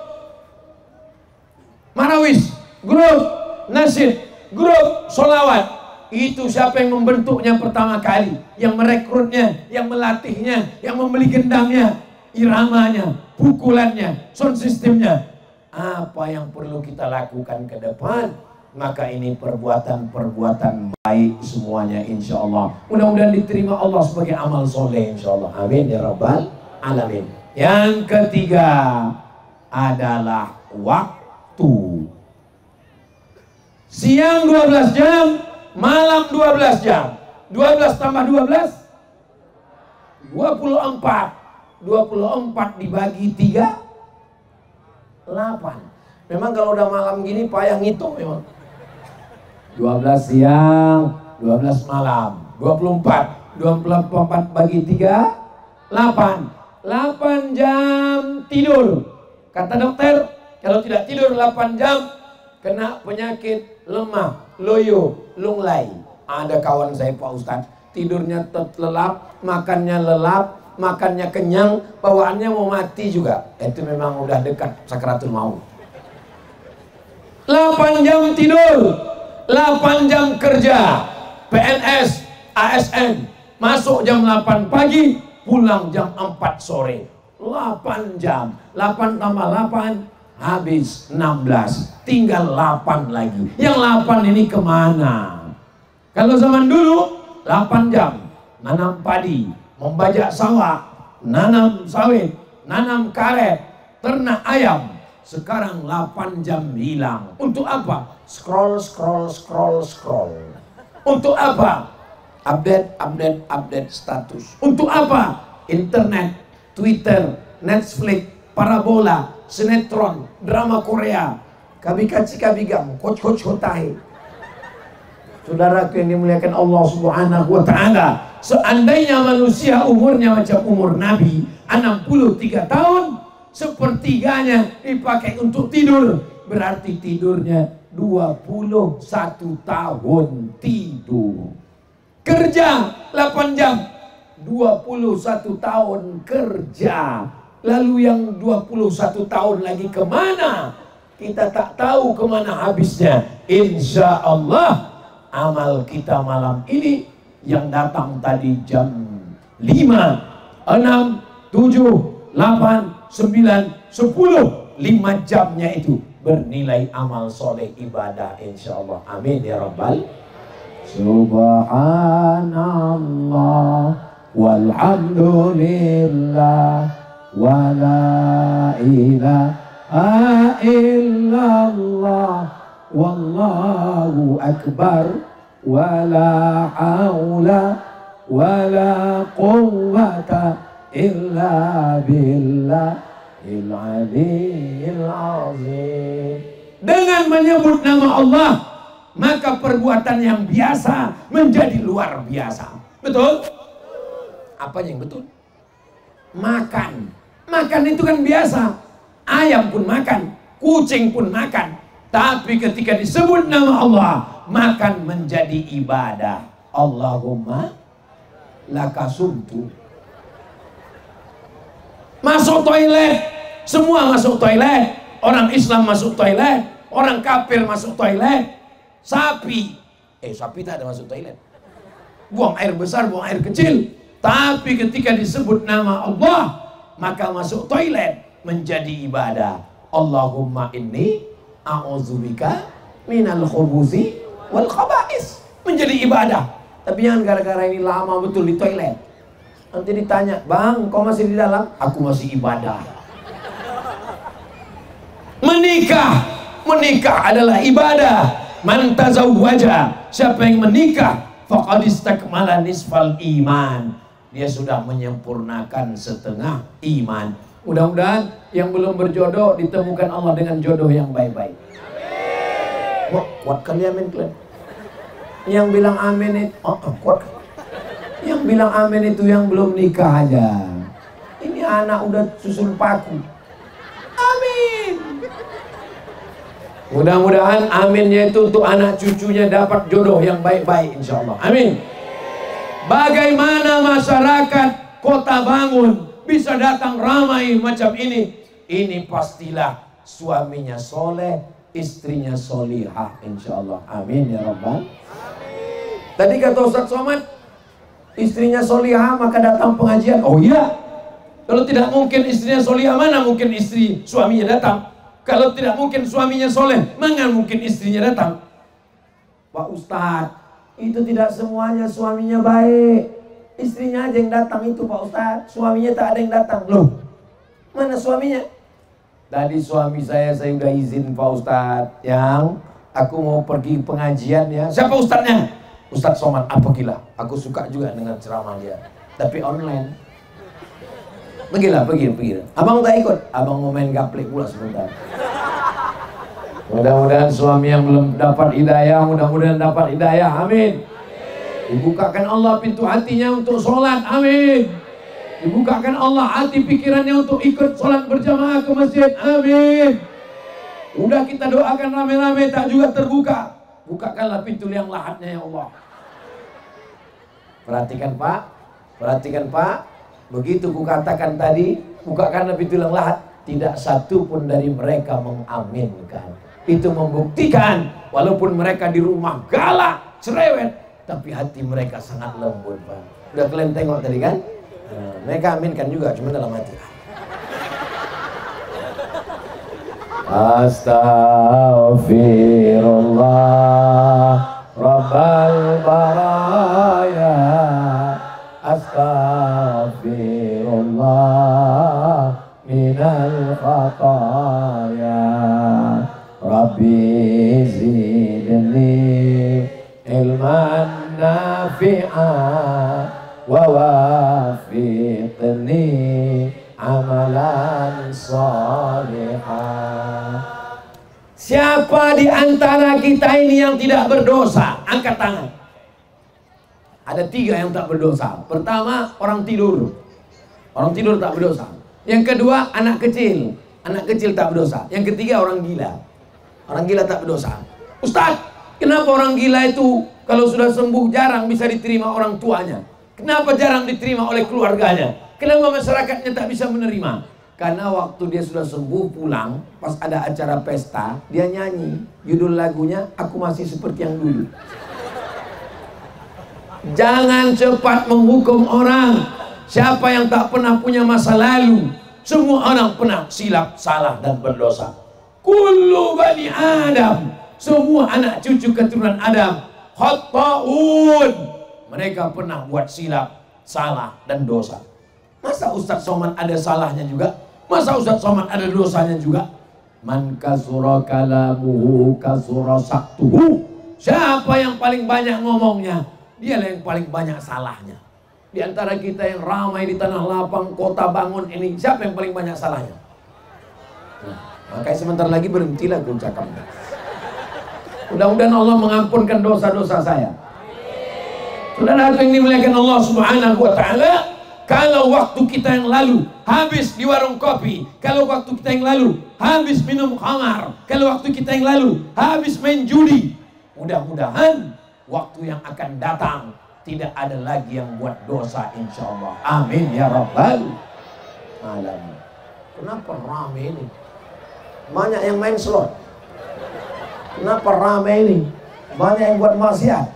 Marawis, grup nasyid, grup solawat. Itu siapa yang membentuknya pertama kali, yang merekrutnya, yang melatihnya, yang membeli gendangnya, iramanya, pukulannya, sound systemnya. Apa yang perlu kita lakukan ke depan? Maka ini perbuatan-perbuatan baik semuanya insya Allah. Mudah-mudahan diterima Allah sebagai amal soleh insya Allah. Amin ya rabbal alamin. Yang ketiga adalah waktu. Siang 12 jam, malam 12 jam. 12 tambah 12 24. 24 dibagi 3 8. Memang kalau udah malam gini payah ngitung memang. 12 siang, 12 malam, 24. 24 bagi 3 8. 8 jam tidur. Kata dokter, kalau tidak tidur 8 jam kena penyakit lemah, loyo, lunglai. Ada kawan saya Pak Ustadz, tidurnya lelap, makannya lelap, makannya kenyang, bawaannya mau mati juga. Itu memang udah dekat sakaratul maut. 8 jam tidur, 8 jam kerja, PNS, ASN, masuk jam 8 pagi, pulang jam 4 sore. 8 jam, 8 tambah 8, habis 16, tinggal 8 lagi. Yang 8 ini kemana? Kalau zaman dulu, 8 jam, nanam padi, membajak sawah, nanam sawit, nanam karet, ternak ayam. Sekarang 8 jam hilang. Untuk apa? Scroll. Untuk apa? Update status. Untuk apa? Internet, Twitter, Netflix, parabola, sinetron, drama Korea, kabikaci kabigam, coach hotai. Saudaraku yang dimuliakan Allah Subhanahu wa taala, seandainya manusia umurnya macam umur Nabi 63 tahun, sepertiganya dipakai untuk tidur, berarti tidurnya 21 tahun tidur. Kerja 8 jam, 21 tahun kerja. Lalu yang 21 tahun lagi kemana? Kita tak tahu kemana habisnya. Insya Allah amal kita malam ini yang datang tadi jam 5, 6, 7, 8, 9, 10, 5 jamnya itu bernilai amal soleh ibadah insya Allah. Amin ya rabbal. Subhanallah walhamdulillah wa la ilaha illallah wallahu akbar wa la haula wa la quwwata illa billahil aliyyil azim. Dengan menyebut nama Allah, maka perbuatan yang biasa menjadi luar biasa. Betul? Apa yang betul? Makan. Makan itu kan biasa. Ayam pun makan, kucing pun makan. Tapi ketika disebut nama Allah, makan menjadi ibadah. Allahumma lakasumtu. Masuk toilet, semua masuk toilet. Orang Islam masuk toilet, orang kafir masuk toilet. Sapi tak ada masuk toilet. Buang air besar, buang air kecil. Tapi ketika disebut nama Allah, maka masuk toilet menjadi ibadah. Allahumma inni a'udzubika minal khubuthi wal khaba'is. Menjadi ibadah. Tapi jangan gara-gara ini lama betul di toilet. Nanti ditanya, bang, kau masih di dalam? Aku masih ibadah. Menikah adalah ibadah. Man tazawwaja, siapa yang menikah, faqad istakmala nisfal iman, dia sudah menyempurnakan setengah iman. Mudah-mudahan yang belum berjodoh ditemukan Allah dengan jodoh yang baik-baik. Wah, kuat kali amin kalian. Yang bilang amin itu kuat. Yang bilang amin itu yang belum nikah aja. Ini anak udah susun paku. Amin. Mudah-mudahan aminnya itu untuk anak cucunya dapat jodoh yang baik-baik, insya Allah. Amin. Bagaimana masyarakat Kota Bangun bisa datang ramai macam ini? Ini pastilah suaminya soleh, istrinya solihah, insya Allah. Amin ya Rabbal. Tadi kata Ustaz Somad, istrinya solihah maka datang pengajian. Oh iya, kalau tidak mungkin istrinya solihah, mana mungkin istri suaminya datang? Kalau tidak mungkin suaminya soleh, mana mungkin istrinya datang? Pak Ustadz, itu tidak semuanya suaminya baik. Istrinya aja yang datang itu Pak Ustadz, suaminya tak ada yang datang. Loh, mana suaminya? Tadi suami saya udah izin Pak Ustadz, yang aku mau pergi pengajian ya. Siapa Ustadznya? Ustadz Somad. Apa gila? Aku suka juga dengan ceramah dia, tapi online. Pergilah, pergi. Abang tak ikut, abang mau main gaplek pula sebentar. Mudah-mudahan suami yang belum dapat hidayah, mudah-mudahan dapat hidayah. Amin. Dibukakan Allah pintu hatinya untuk sholat. Amin. Dibukakan Allah hati pikirannya untuk ikut sholat berjamaah ke masjid. Amin. Udah kita doakan rame-rame tak juga terbuka. Bukakanlah pintu yang lahatnya ya Allah. Perhatikan Pak, perhatikan Pak. Begitu kukatakan tadi, bukakanlah pintu yang lahat, tidak satu pun dari mereka mengaminkan. Itu membuktikan walaupun mereka di rumah galak, cerewet, tapi hati mereka sangat lembut Pak. Udah kalian tengok tadi kan? Nah, mereka aminkan juga, cuma dalam hati. Astaghfirullah Rabbal baraya, astaghfirullah minal khataya, Rabbi zidni ilman nafi'an wa wafiqni amalan salihah. Siapa di antara kita ini yang tidak berdosa? Angkat tangan. Ada 3 yang tak berdosa. Pertama, orang tidur. Orang tidur tak berdosa. Yang kedua, anak kecil. Anak kecil tak berdosa. Yang ketiga, orang gila. Orang gila tak berdosa. Ustaz, kenapa orang gila itu kalau sudah sembuh jarang bisa diterima orang tuanya? Kenapa jarang diterima oleh keluarganya? Kenapa masyarakatnya tak bisa menerima? Karena waktu dia sudah sembuh pulang, pas ada acara pesta, dia nyanyi. Judul lagunya, Aku Masih Seperti Yang Dulu. Jangan cepat menghukum orang. Siapa yang tak pernah punya masa lalu? Semua orang pernah silap, salah, dan berdosa. Kullu bani Adam, semua anak cucu keturunan Adam, khata'un, mereka pernah buat silap, salah, dan dosa. Masa Ustaz Somad ada salahnya juga? Masa Ustaz Somad ada dosanya juga? Man kasura kalamuhu kasura saktuhu. Siapa yang paling banyak ngomongnya, dialah yang paling banyak salahnya. Di antara kita yang ramai di Tanah Lapang, Kota Bangun ini, siapa yang paling banyak salahnya? Nah, makanya sebentar lagi berhentilah gue cakapnya. Mudah-mudahan Allah mengampunkan dosa-dosa saya. Saudara yang dimuliakan Allah Subhanahu wa Ta'ala, kalau waktu kita yang lalu habis di warung kopi, kalau waktu kita yang lalu habis minum khamar, kalau waktu kita yang lalu habis main judi, mudah-mudahan waktu yang akan datang tidak ada lagi yang buat dosa, insya Allah. Amin ya Rabbal alamin. Kenapa rame ini? Banyak yang main slot. Kenapa rame ini? Banyak yang buat maksiat.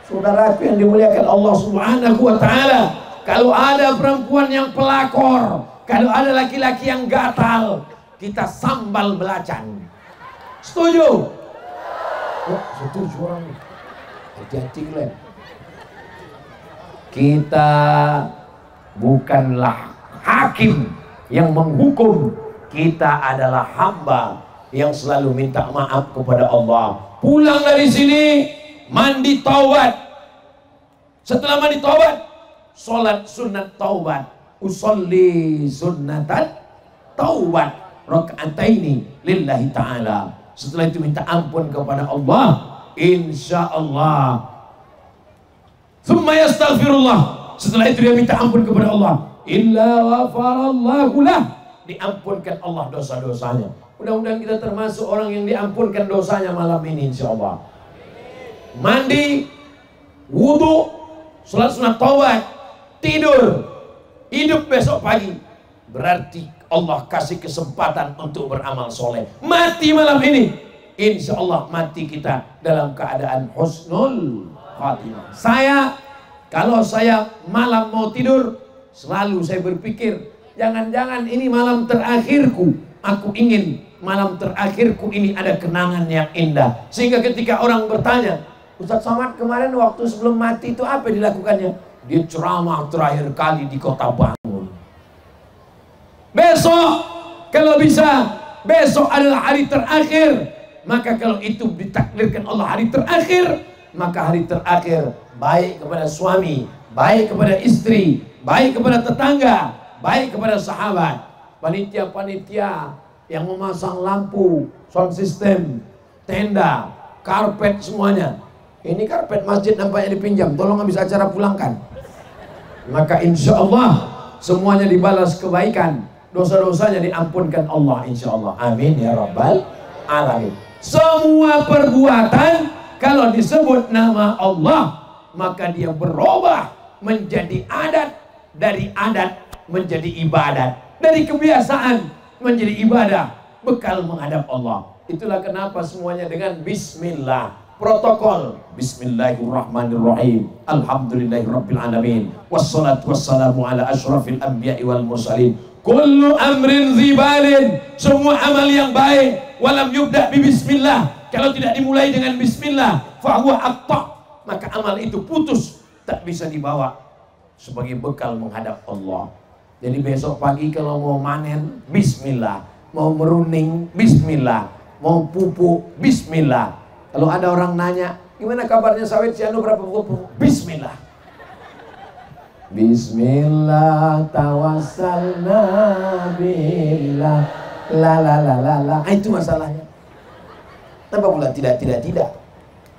Saudaraku yang dimuliakan Allah Subhanahu wa Ta'ala, kalau ada perempuan yang pelakor, kalau ada laki-laki yang gatal, kita sambal belacan. Setuju? Oh, setuju orang ini. Hati-hati kalian. Kita bukanlah hakim yang menghukum. Kita adalah hamba yang selalu minta maaf kepada Allah. pulang dari sini, mandi taubat. Setelah mandi taubat, sholat sunat taubat. Usolli sunnatan taubat raka'ataini lillahi ta'ala. Setelah itu minta ampun kepada Allah, insya Allah. Tsumma yastaghfirullah. Setelah itu dia minta ampun kepada Allah, illa ghafarallahu lah, diampunkan Allah dosa-dosanya. Mudah-mudahan kita termasuk orang yang diampunkan dosanya malam ini insya Allah. Mandi, wudu, sholat sunat taubat, tidur, hidup besok pagi, berarti Allah kasih kesempatan untuk beramal soleh. Mati malam ini, insya Allah mati kita dalam keadaan husnul khatimah. Kalau saya malam mau tidur, selalu saya berpikir, jangan-jangan ini malam terakhirku. Aku ingin malam terakhirku ini ada kenangan yang indah. Sehingga ketika orang bertanya, Ustaz Somad kemarin waktu sebelum mati itu apa dilakukannya? Dia ceramah terakhir kali di Kota Bangun. Besok, kalau bisa, besok adalah hari terakhir. Maka kalau itu ditakdirkan Allah hari terakhir, maka hari terakhir baik kepada suami, baik kepada istri, baik kepada tetangga, baik kepada sahabat, panitia-panitia yang memasang lampu, sound system, tenda, karpet semuanya. Ini karpet masjid nampaknya dipinjam, tolong habis acara pulangkan. Maka insya Allah semuanya dibalas kebaikan, dosa-dosanya diampunkan Allah insya Allah. Amin ya rabbal alamin. Semua perbuatan kalau disebut nama Allah, maka dia berubah menjadi adat, dari adat menjadi ibadat, dari kebiasaan menjadi ibadah, bekal menghadap Allah. Itulah kenapa semuanya dengan bismillah. Protokol bismillahirrahmanirrahim, alhamdulillahirabbil alamin, wassalatu wassalamu ala asyrafil anbiya'i wal mursalin. Kullu amrin dzibalin, semua amal yang baik walam yubda bi bismillah, kalau tidak dimulai dengan bismillah, fahuwa aqta, maka amal itu putus, tak bisa dibawa sebagai bekal menghadap Allah. Jadi besok pagi kalau mau manen, bismillah. Mau meruning, bismillah. Mau pupuk, bismillah. Kalau ada orang nanya, gimana kabarnya sawit si anu berapa pupuk? Bismillah. Bismillah tawassalna billah la la la la la. Itu masalahnya. Kenapa pula tidak?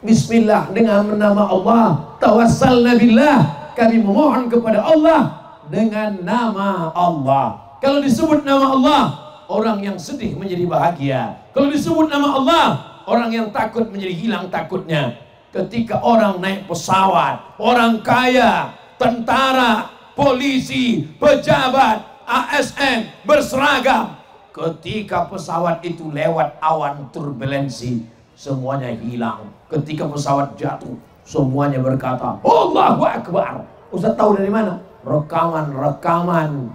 Bismillah, dengan nama Allah, tawassalna billah, kami memohon kepada Allah dengan nama Allah. Kalau disebut nama Allah, orang yang sedih menjadi bahagia. Kalau disebut nama Allah, orang yang takut menjadi hilang takutnya. Ketika orang naik pesawat, orang kaya, tentara, polisi, pejabat, ASN berseragam, ketika pesawat itu lewat awan turbulensi, semuanya hilang. Ketika pesawat jatuh, semuanya berkata Allahu Akbar. Ustaz tahu dari mana? Rekaman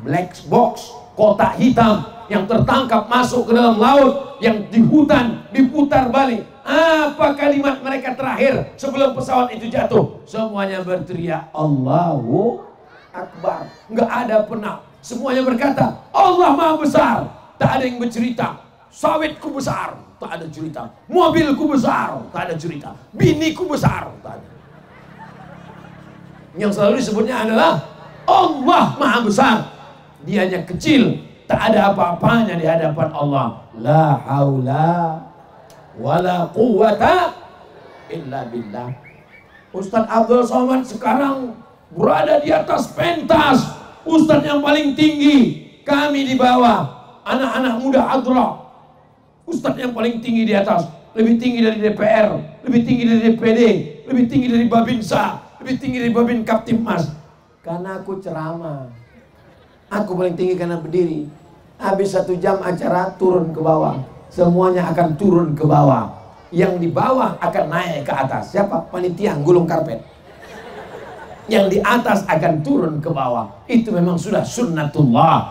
black box, kotak hitam yang tertangkap masuk ke dalam laut, yang di hutan diputar balik. Apa kalimat mereka terakhir sebelum pesawat itu jatuh? Semuanya berteriak Allahu Akbar. Nggak ada penang. Semuanya berkata Allah Maha Besar. Tak ada yang bercerita sawitku besar, tak ada cerita. Mobilku besar, tak ada cerita. Biniku besar, tak ada. Yang selalu disebutnya adalah Allah Maha Besar. Dianya kecil, tak ada apa-apanya di hadapan Allah. La haula wala quwwata illa billah. Ustaz Abdul Somad sekarang berada di atas pentas, Ustaz yang paling tinggi, kami di bawah, anak-anak muda Adra. Ustaz yang paling tinggi di atas, lebih tinggi dari DPR, lebih tinggi dari DPD, lebih tinggi dari Babinsa, lebih tinggi dari Babin Kaptimmas. Karena aku ceramah, aku paling tinggi karena berdiri. Habis 1 jam acara turun ke bawah, semuanya akan turun ke bawah. Yang di bawah akan naik ke atas. Siapa? Panitia gulung karpet. Yang di atas akan turun ke bawah. Itu memang sudah sunnatullah.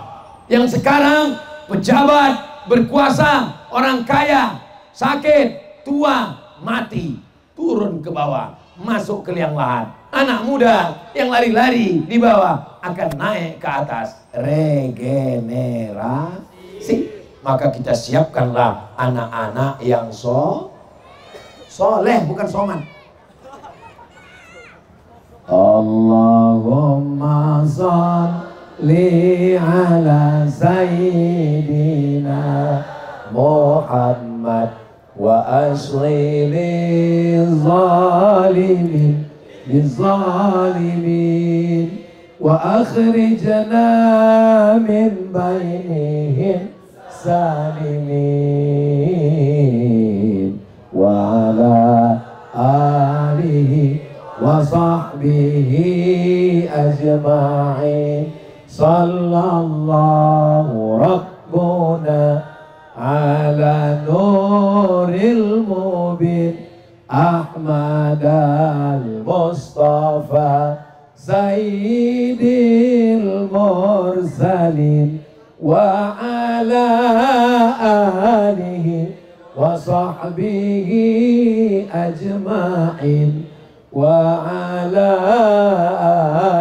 Yang sekarang pejabat, berkuasa, orang kaya, sakit, tua, mati, turun ke bawah, masuk ke liang lahat. Anak muda yang lari-lari di bawah akan naik ke atas. Regenerasi. Maka kita siapkanlah anak-anak yang Soleh bukan soman. Allahumma sholli ala sayyidina Muhammad wa ashli lizalimin wa akhrijna min bainihim salimin wa ala alihi wa sahbihi ajma'in sallallahu rabbuna ala nuril mubin Ahmad al-Mustafa sayyidil mursalin wa ala alihi wa sahbihi ajma'in wa ala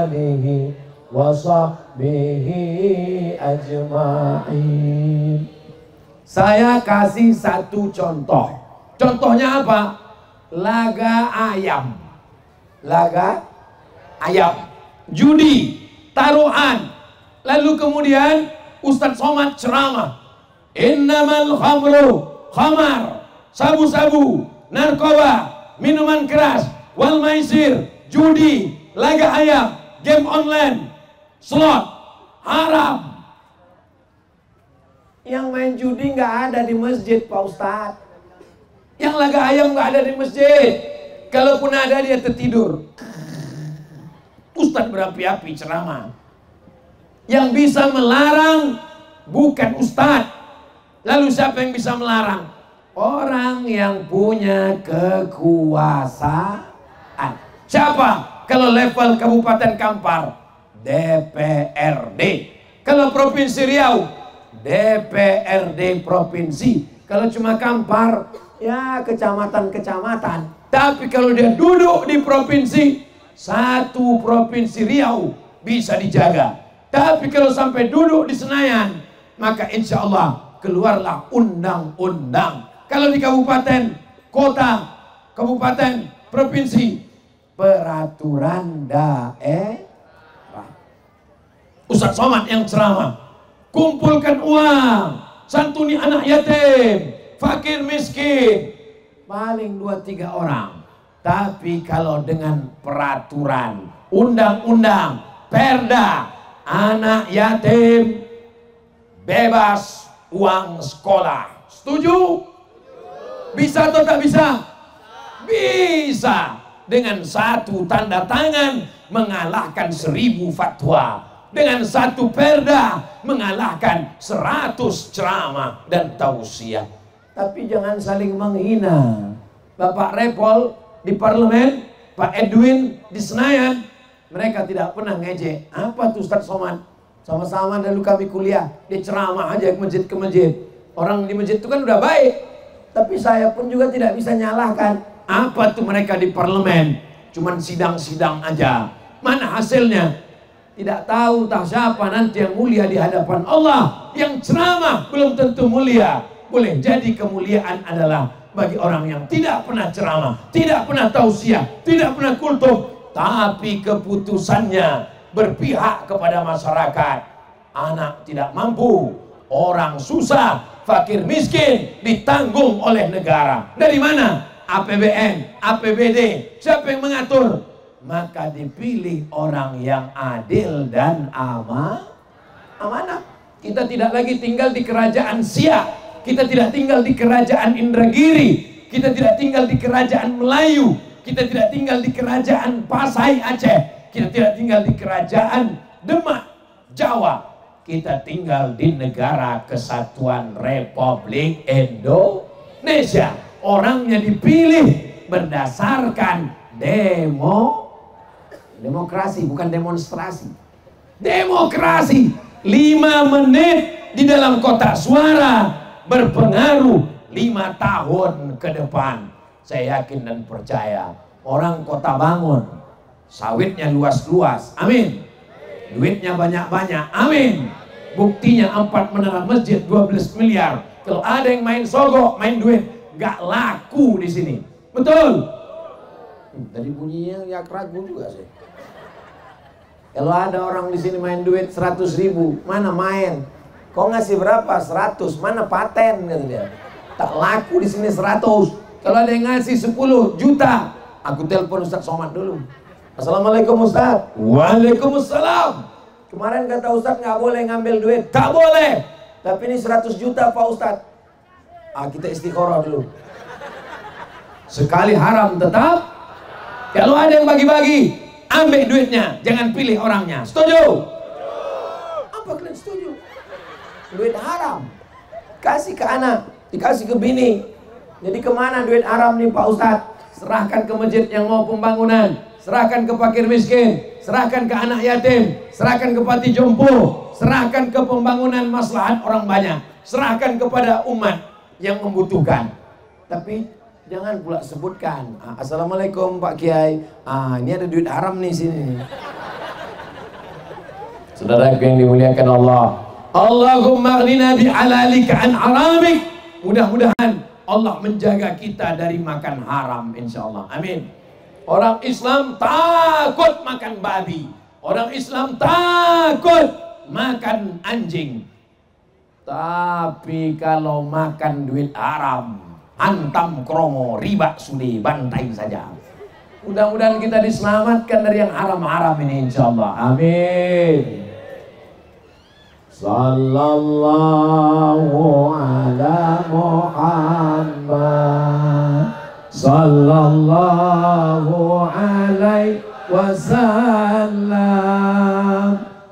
alihi wa sahbihi ajma'in. Saya kasih satu contoh. Contohnya apa? Laga ayam. Laga ayam. Judi, taruhan. Lalu kemudian Ustadz Somad ceramah. Innamal khamru, khamar, sabu-sabu, narkoba, minuman keras, wal maisir, judi, laga ayam, game online, slot, haram. Yang main judi nggak ada di masjid, Pak Ustadz. Yang laga ayam nggak ada di masjid. Kalaupun ada, dia tertidur. Ustadz berapi-api ceramah. Yang bisa melarang bukan Ustadz. Lalu siapa yang bisa melarang? Orang yang punya kekuasaan. Siapa? Kalau level Kabupaten Kampar, DPRD. Kalau Provinsi Riau, DPRD Provinsi. Kalau cuma Kampar, ya kecamatan-kecamatan. Tapi kalau dia duduk di provinsi, satu Provinsi Riau bisa dijaga. Tapi kalau sampai duduk di Senayan, maka insya Allah keluarlah undang-undang. Kalau di kabupaten, kota, kabupaten, provinsi, peraturan daerah. Ustadz Somad yang ceramah, kumpulkan uang, santuni anak yatim, fakir miskin, paling 2-3 orang. Tapi kalau dengan peraturan, undang-undang, perda, anak yatim bebas uang sekolah. Setuju? Bisa atau tak bisa? Bisa. Dengan satu tanda tangan mengalahkan 1000 fatwa. Dengan satu perda mengalahkan 100 ceramah dan tausiah. Tapi jangan saling menghina. Bapak Repol di parlemen, Pak Edwin di Senayan, mereka tidak pernah ngejek. Apa tuh Ustadz Somad? Sama-sama dulu kami kuliah, dia ceramah aja ke masjid. Orang di masjid itu kan udah baik. Tapi saya pun juga tidak bisa nyalahkan. Apa tuh mereka di parlemen? Cuman sidang-sidang aja. Mana hasilnya? Tidak tahu entah siapa nanti yang mulia di hadapan Allah. Yang ceramah belum tentu mulia. Boleh jadi kemuliaan adalah bagi orang yang tidak pernah ceramah, tidak pernah tausiah, tidak pernah kultum, tapi keputusannya berpihak kepada masyarakat. Anak tidak mampu, orang susah, fakir miskin ditanggung oleh negara. Dari mana? APBN, APBD. Siapa yang mengatur? Maka dipilih orang yang adil dan amanah. Kita tidak lagi tinggal di kerajaan Siak. Kita tidak tinggal di kerajaan Indragiri. Kita tidak tinggal di kerajaan Melayu. Kita tidak tinggal di kerajaan Pasai Aceh. Kita tidak tinggal di kerajaan Demak, Jawa. Kita tinggal di negara kesatuan Republik Indonesia. Orangnya dipilih berdasarkan demokrasi, bukan demonstrasi. Demokrasi. 5 menit di dalam kotak suara berpengaruh 5 tahun ke depan. Saya yakin dan percaya. Orang Kota Bangun, sawitnya luas-luas, amin. Duitnya banyak-banyak, amin. Buktinya 4 menara masjid 12 miliar. Kalau ada yang main sogok, main duit, gak laku di sini. Betul. Tadi bunyinya ya ragu juga sih. Kalau ada orang di sini main duit 100.000, mana main? Kau ngasih berapa? 100, mana paten kata dia. Tak laku di sini 100. Kalau ada yang ngasih 10 juta, aku telepon Ustaz Somad dulu. Assalamualaikum Ustaz. Waalaikumsalam. Kemarin kata Ustaz nggak boleh ngambil duit. Tak boleh. Tapi ini 100 juta Pak Ustaz. Kita istikharah dulu. Sekali haram tetap. Kalau ada yang bagi-bagi, ambil duitnya, jangan pilih orangnya. Setuju? Apa kalian setuju? Duit haram, kasih ke anak, dikasih ke bini. Jadi kemana duit haram nih Pak Ustadz? Serahkan ke masjid yang mau pembangunan, serahkan ke fakir miskin, serahkan ke anak yatim, serahkan ke panti jompo, serahkan ke pembangunan maslahat orang banyak, serahkan kepada umat yang membutuhkan. Tapi jangan pula sebutkan, Assalamualaikum Pak Kiai, ini ada duit haram nih sini. Saudara yang dimuliakan Allah, Allahumma aghnina bi'alalika an haramik. Mudah-mudahan Allah menjaga kita dari makan haram, insyaallah. Amin. Orang Islam takut makan babi, orang Islam takut makan anjing. Tapi kalau makan duit haram, antam kromo riba sudi bantai saja. Mudah-mudahan kita diselamatkan dari yang haram-haram ini insyaallah. Amin. Sallallahu ala Muhammad, sallallahu alaihi wasallam,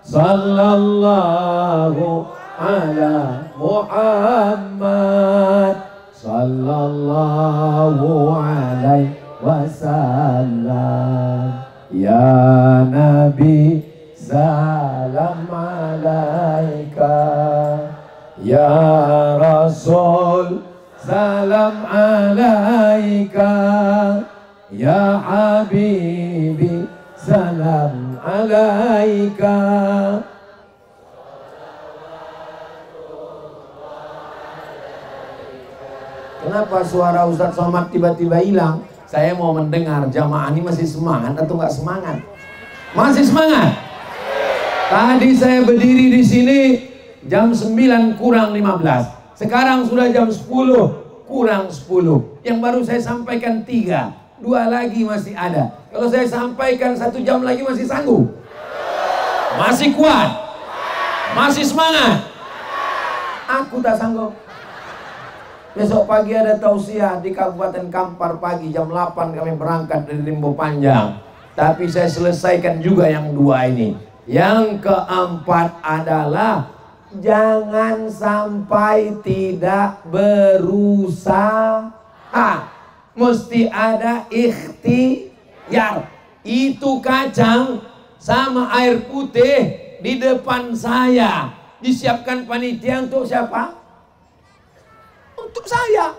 sallallahu ala Muhammad, sallallahu alaihi wasallam. Ya Nabi salam alaika, ya Rasul salam alaika, ya Habibi salam alaika. Kenapa suara Ustadz Somad tiba-tiba hilang? Saya mau mendengar jamaah ini masih semangat atau nggak semangat? Masih semangat? Tadi saya berdiri di sini jam 9 kurang 15. Sekarang sudah jam 10 kurang 10. Yang baru saya sampaikan 3. 2 lagi masih ada. Kalau saya sampaikan 1 jam lagi masih sanggup? Masih kuat? Masih semangat? Aku tak sanggup. Besok pagi ada tausiah di Kabupaten Kampar pagi jam 8 kami berangkat dari Limbo Panjang. Tapi saya selesaikan juga yang 2 ini. Yang keempat adalah jangan sampai tidak berusaha. Mesti ada ikhtiar. Itu kacang sama air putih di depan saya. Disiapkan panitia untuk siapa? Untuk saya.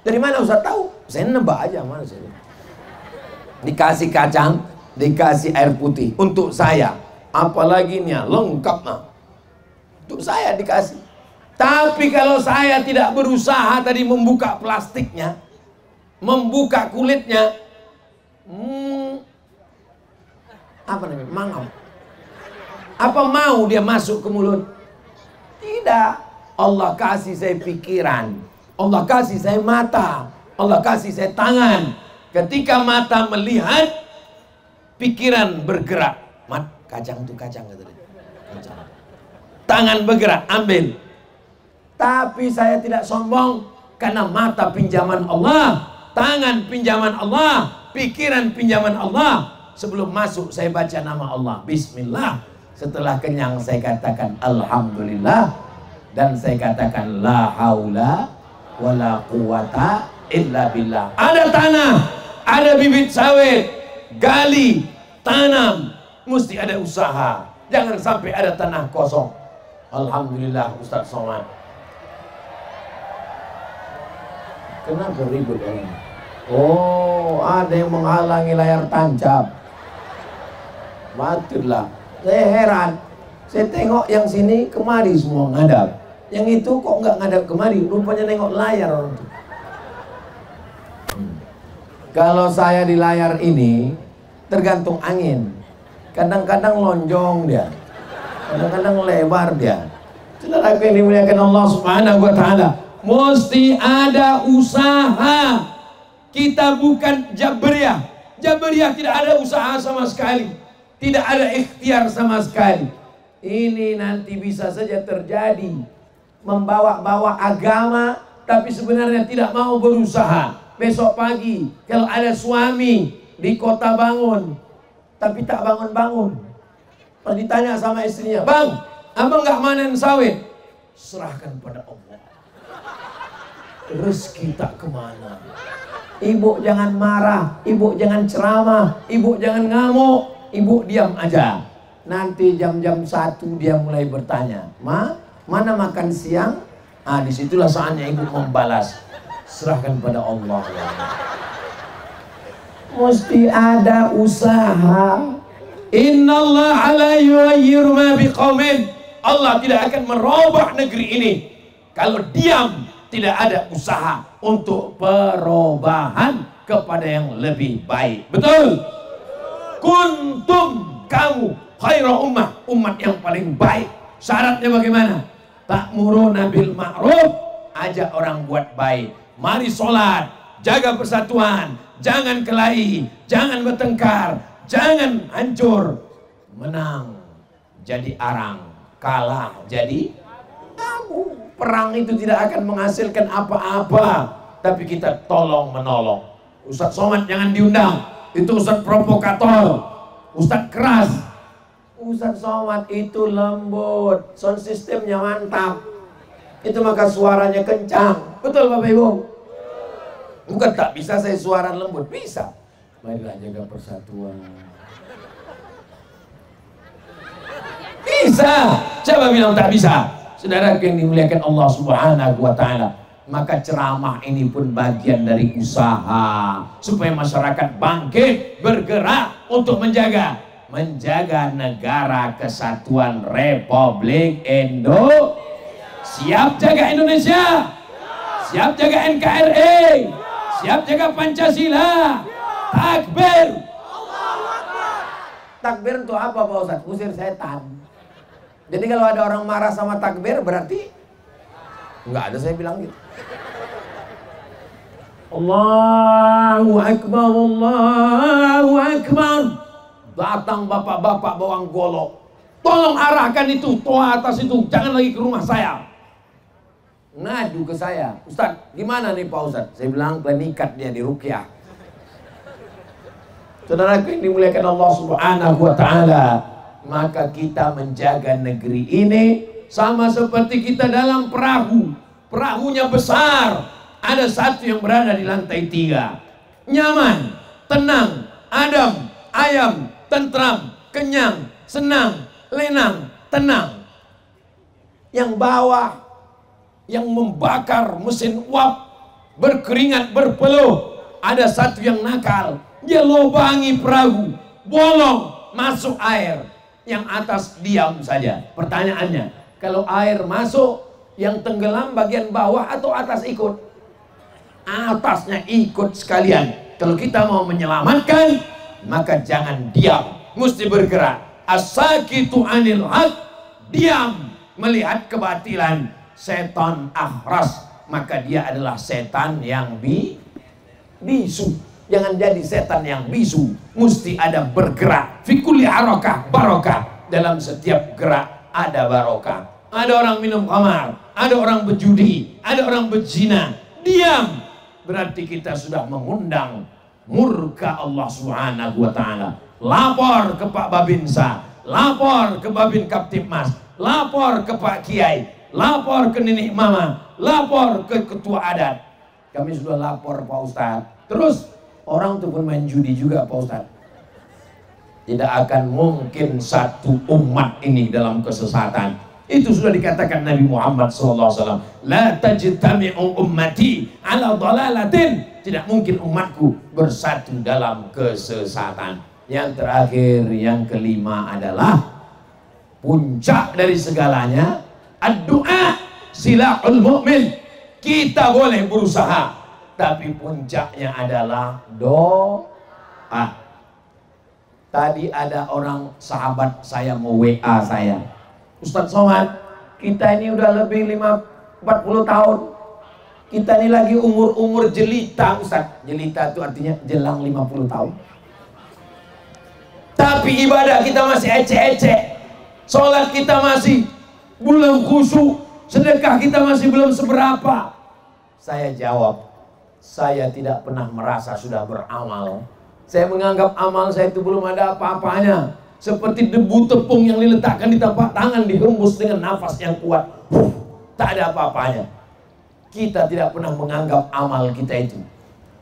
Dari mana Ustaz tahu? Saya nebak aja mana saya. Dikasih kacang, dikasih air putih untuk saya. Apalagi nih lengkap mah. Untuk saya dikasih. Tapi kalau saya tidak berusaha tadi membuka plastiknya, membuka kulitnya, apa namanya? Mangap. Apa mau dia masuk ke mulut? Tidak. Allah kasih saya pikiran, Allah kasih saya mata, Allah kasih saya tangan. Ketika mata melihat, pikiran bergerak. Kacang itu kacang kata dia. Kacang. Tangan bergerak, ambil. Tapi saya tidak sombong karena mata pinjaman Allah, tangan pinjaman Allah, pikiran pinjaman Allah. Sebelum masuk saya baca nama Allah, Bismillah. Setelah kenyang saya katakan Alhamdulillah. Dan saya katakan la haula wala quwata illa billah. Ada tanah, ada bibit sawit, gali, tanam, mesti ada usaha. Jangan sampai ada tanah kosong. Alhamdulillah Ustadz Somad. Kenapa ribut ini? Oh, ada yang menghalangi layar tancap. Batutlah. Saya heran. Saya tengok yang sini kemari semua ngadap. Yang itu kok nggak ngadap kemari? Rupanya nengok layar orang itu. Kalau saya di layar ini tergantung angin. Kadang-kadang lonjong dia, kadang-kadang lebar dia. Saudara yang dimuliakan Allah Subhanahu wa taala, mesti ada usaha. Kita bukan Jabariyah. Jabariyah tidak ada usaha sama sekali, tidak ada ikhtiar sama sekali. Ini nanti bisa saja terjadi, membawa-bawa agama tapi sebenarnya tidak mau berusaha. Besok pagi kalau ada suami di Kota Bangun tapi tak bangun-bangun, pas ditanya sama istrinya, "Bang, abang nggak manen sawit?" Serahkan pada Allah. Rezeki tak kemana. Ibu jangan marah, ibu jangan ceramah, ibu jangan ngamuk, ibu diam aja. Nanti jam-jam 1 dia mulai bertanya, "Ma, mana makan siang?" Ah, disitulah saatnya ibu membalas. Serahkan pada Allah. Mesti ada usaha. Innallaha la yughayyiru ma biqaumin. Allah tidak akan merubah negeri ini kalau diam, tidak ada usaha untuk perubahan kepada yang lebih baik. Betul? Kuntum, kamu khairu ummah, umat yang paling baik. Syaratnya bagaimana? Ta'muruna bil ma'ruf, ajak orang buat baik. Mari sholat, jaga persatuan, jangan kelahi, jangan bertengkar, jangan hancur. Menang jadi arang, kalah jadi tabu. Perang itu tidak akan menghasilkan apa-apa, tapi kita tolong menolong. Ustadz Somad jangan diundang, itu Ustadz provokator, Ustadz keras. Ustadz Somad itu lembut, sound systemnya mantap, itu maka suaranya kencang. Betul Bapak Ibu? Bukan tak bisa saya suara lembut, bisa. Marilah jaga persatuan. Bisa. Siapa bilang tak bisa? Saudara yang dimuliakan Allah Subhanahu wa taala, maka ceramah ini pun bagian dari usaha supaya masyarakat bangkit, bergerak untuk menjaga negara kesatuan Republik Indonesia. Siap jaga Indonesia? Siap jaga NKRI? Siap jaga Pancasila? Takbir! Takbir untuk apa Pak Ustadz? Usir setan. Jadi kalau ada orang marah sama takbir berarti enggak ada, saya bilang gitu. Allahu Akbar, Allahu Akbar. Datang bapak-bapak bawang golok, tolong arahkan itu toa atas itu, jangan lagi ke rumah saya. Ngadu ke saya, Ustadz gimana nih Pak Ustadz? Saya bilang klinikat dia di Ruqyah. Saudara yang dimuliakan Allah Subhanahu wa taala, maka kita menjaga negeri ini sama seperti kita dalam perahu. Perahunya besar, ada satu yang berada di lantai 3. Nyaman, tenang, adem, ayam, tentram, kenyang, senang, lenang, tenang. Yang bawah, yang membakar mesin uap, berkeringat, berpeluh, ada satu yang nakal, dia lobangi perahu, bolong, masuk air. Yang atas diam saja. Pertanyaannya, kalau air masuk, yang tenggelam bagian bawah atau atas ikut? Atasnya ikut sekalian. Kalau kita mau menyelamatkan, maka jangan diam, mesti bergerak. As-sakitu anil haq, diam melihat kebatilan. Setan ahras, maka dia adalah setan yang bisu. Jangan jadi setan yang bisu, mesti ada bergerak. Fi kulli harakah barokah, dalam setiap gerak ada barokah. Ada orang minum khamar, ada orang berjudi, ada orang berzina, diam, berarti kita sudah mengundang murka Allah Subhanahu wa taala. Lapor ke Pak Babinsa, lapor ke Babin Kaptipmas, lapor ke Pak Kiai, lapor ke Nenek Mama, lapor ke ketua adat. Kami sudah lapor Pak Ustadz. Terus orang tuh pun main judi juga Pak Ustadz. Tidak akan mungkin satu umat ini dalam kesesatan. Itu sudah dikatakan Nabi Muhammad SAW. La tajtami'u ummati ala dhalalatin. Tidak mungkin umatku bersatu dalam kesesatan. Yang terakhir, yang kelima adalah puncak dari segalanya, ad-du'a silahul mu'min. Kita boleh berusaha, tapi puncaknya adalah doa. Tadi ada orang sahabat saya mau WA saya, Ustadz Somad, kita ini udah lebih 40 tahun. Kita ini lagi umur jelita, Ustadz. Jelita itu artinya jelang 50 tahun. Tapi ibadah kita masih ecek-ecek. Sholat kita masih belum khusyuk. Sedekah kita masih belum seberapa. Saya jawab, saya tidak pernah merasa sudah beramal. Saya menganggap amal saya itu belum ada apa-apanya. Seperti debu tepung yang diletakkan di tapak tangan, dihembus dengan nafas yang kuat. Tak ada apa-apanya. Kita tidak pernah menganggap amal kita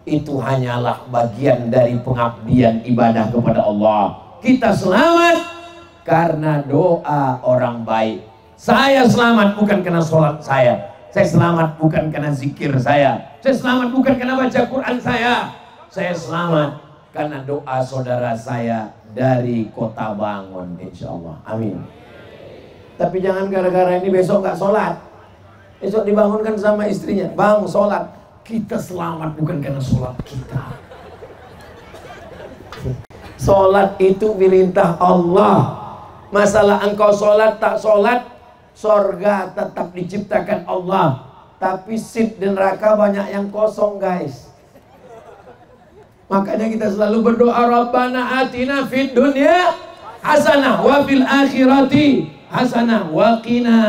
itu hanyalah bagian dari pengabdian ibadah kepada Allah. Kita selamat karena doa orang baik. Saya selamat bukan karena sholat saya. Saya selamat bukan karena zikir saya. Saya selamat bukan karena baca Quran saya. Saya selamat karena doa saudara saya dari Kota Bangun, insya Allah. Amin. Tapi jangan gara-gara ini besok nggak sholat. Besok dibangunkan sama istrinya, bang sholat. Kita selamat bukan karena sholat kita. Sholat itu perintah Allah. Masalah engkau sholat tak sholat, sorga tetap diciptakan Allah. Tapi seat di neraka banyak yang kosong, guys. Makanya kita selalu berdoa, Rabbana atina fid dunya hasanah wa fil akhirati hasanah wa qina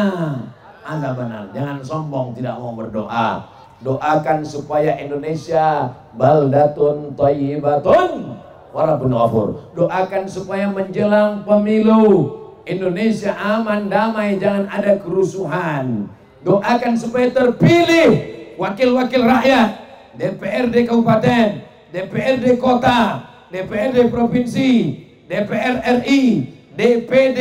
azabannar. Jangan sombong tidak mau berdoa. Doakan supaya Indonesia baldatun thayyibatun wa rabbun ghafur. Doakan supaya menjelang pemilu Indonesia aman, damai, jangan ada kerusuhan. Doakan supaya terpilih wakil-wakil rakyat, DPRD kabupaten, DPRD kota, DPRD provinsi, DPR RI, DPD,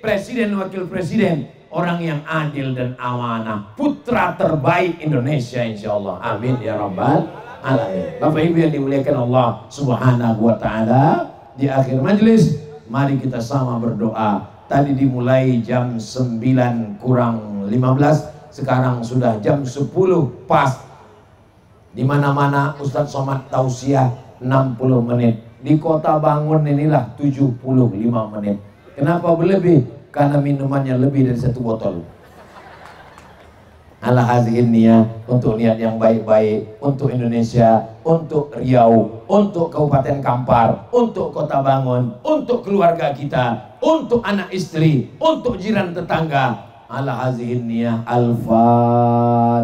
presiden wakil presiden, orang yang adil dan amanah, putra terbaik Indonesia insyaallah. Amin ya rabbal alamin. Bapak Ibu yang dimuliakan Allah Subhanahu wa taala, di akhir majelis mari kita sama berdoa. Tadi dimulai jam 9 kurang 15, sekarang sudah jam 10 pas. Di mana-mana Ustadz Somad tausiah 60 menit. Di Kota Bangun inilah 75 menit. Kenapa berlebih? Karena minumannya lebih dari 1 botol. Ala hazihin niyah, untuk niat yang baik-baik, untuk Indonesia, untuk Riau, untuk Kabupaten Kampar, untuk Kota Bangun, untuk keluarga kita, untuk anak istri, untuk jiran tetangga. Ala hazihin niyah. Al-Fatihah.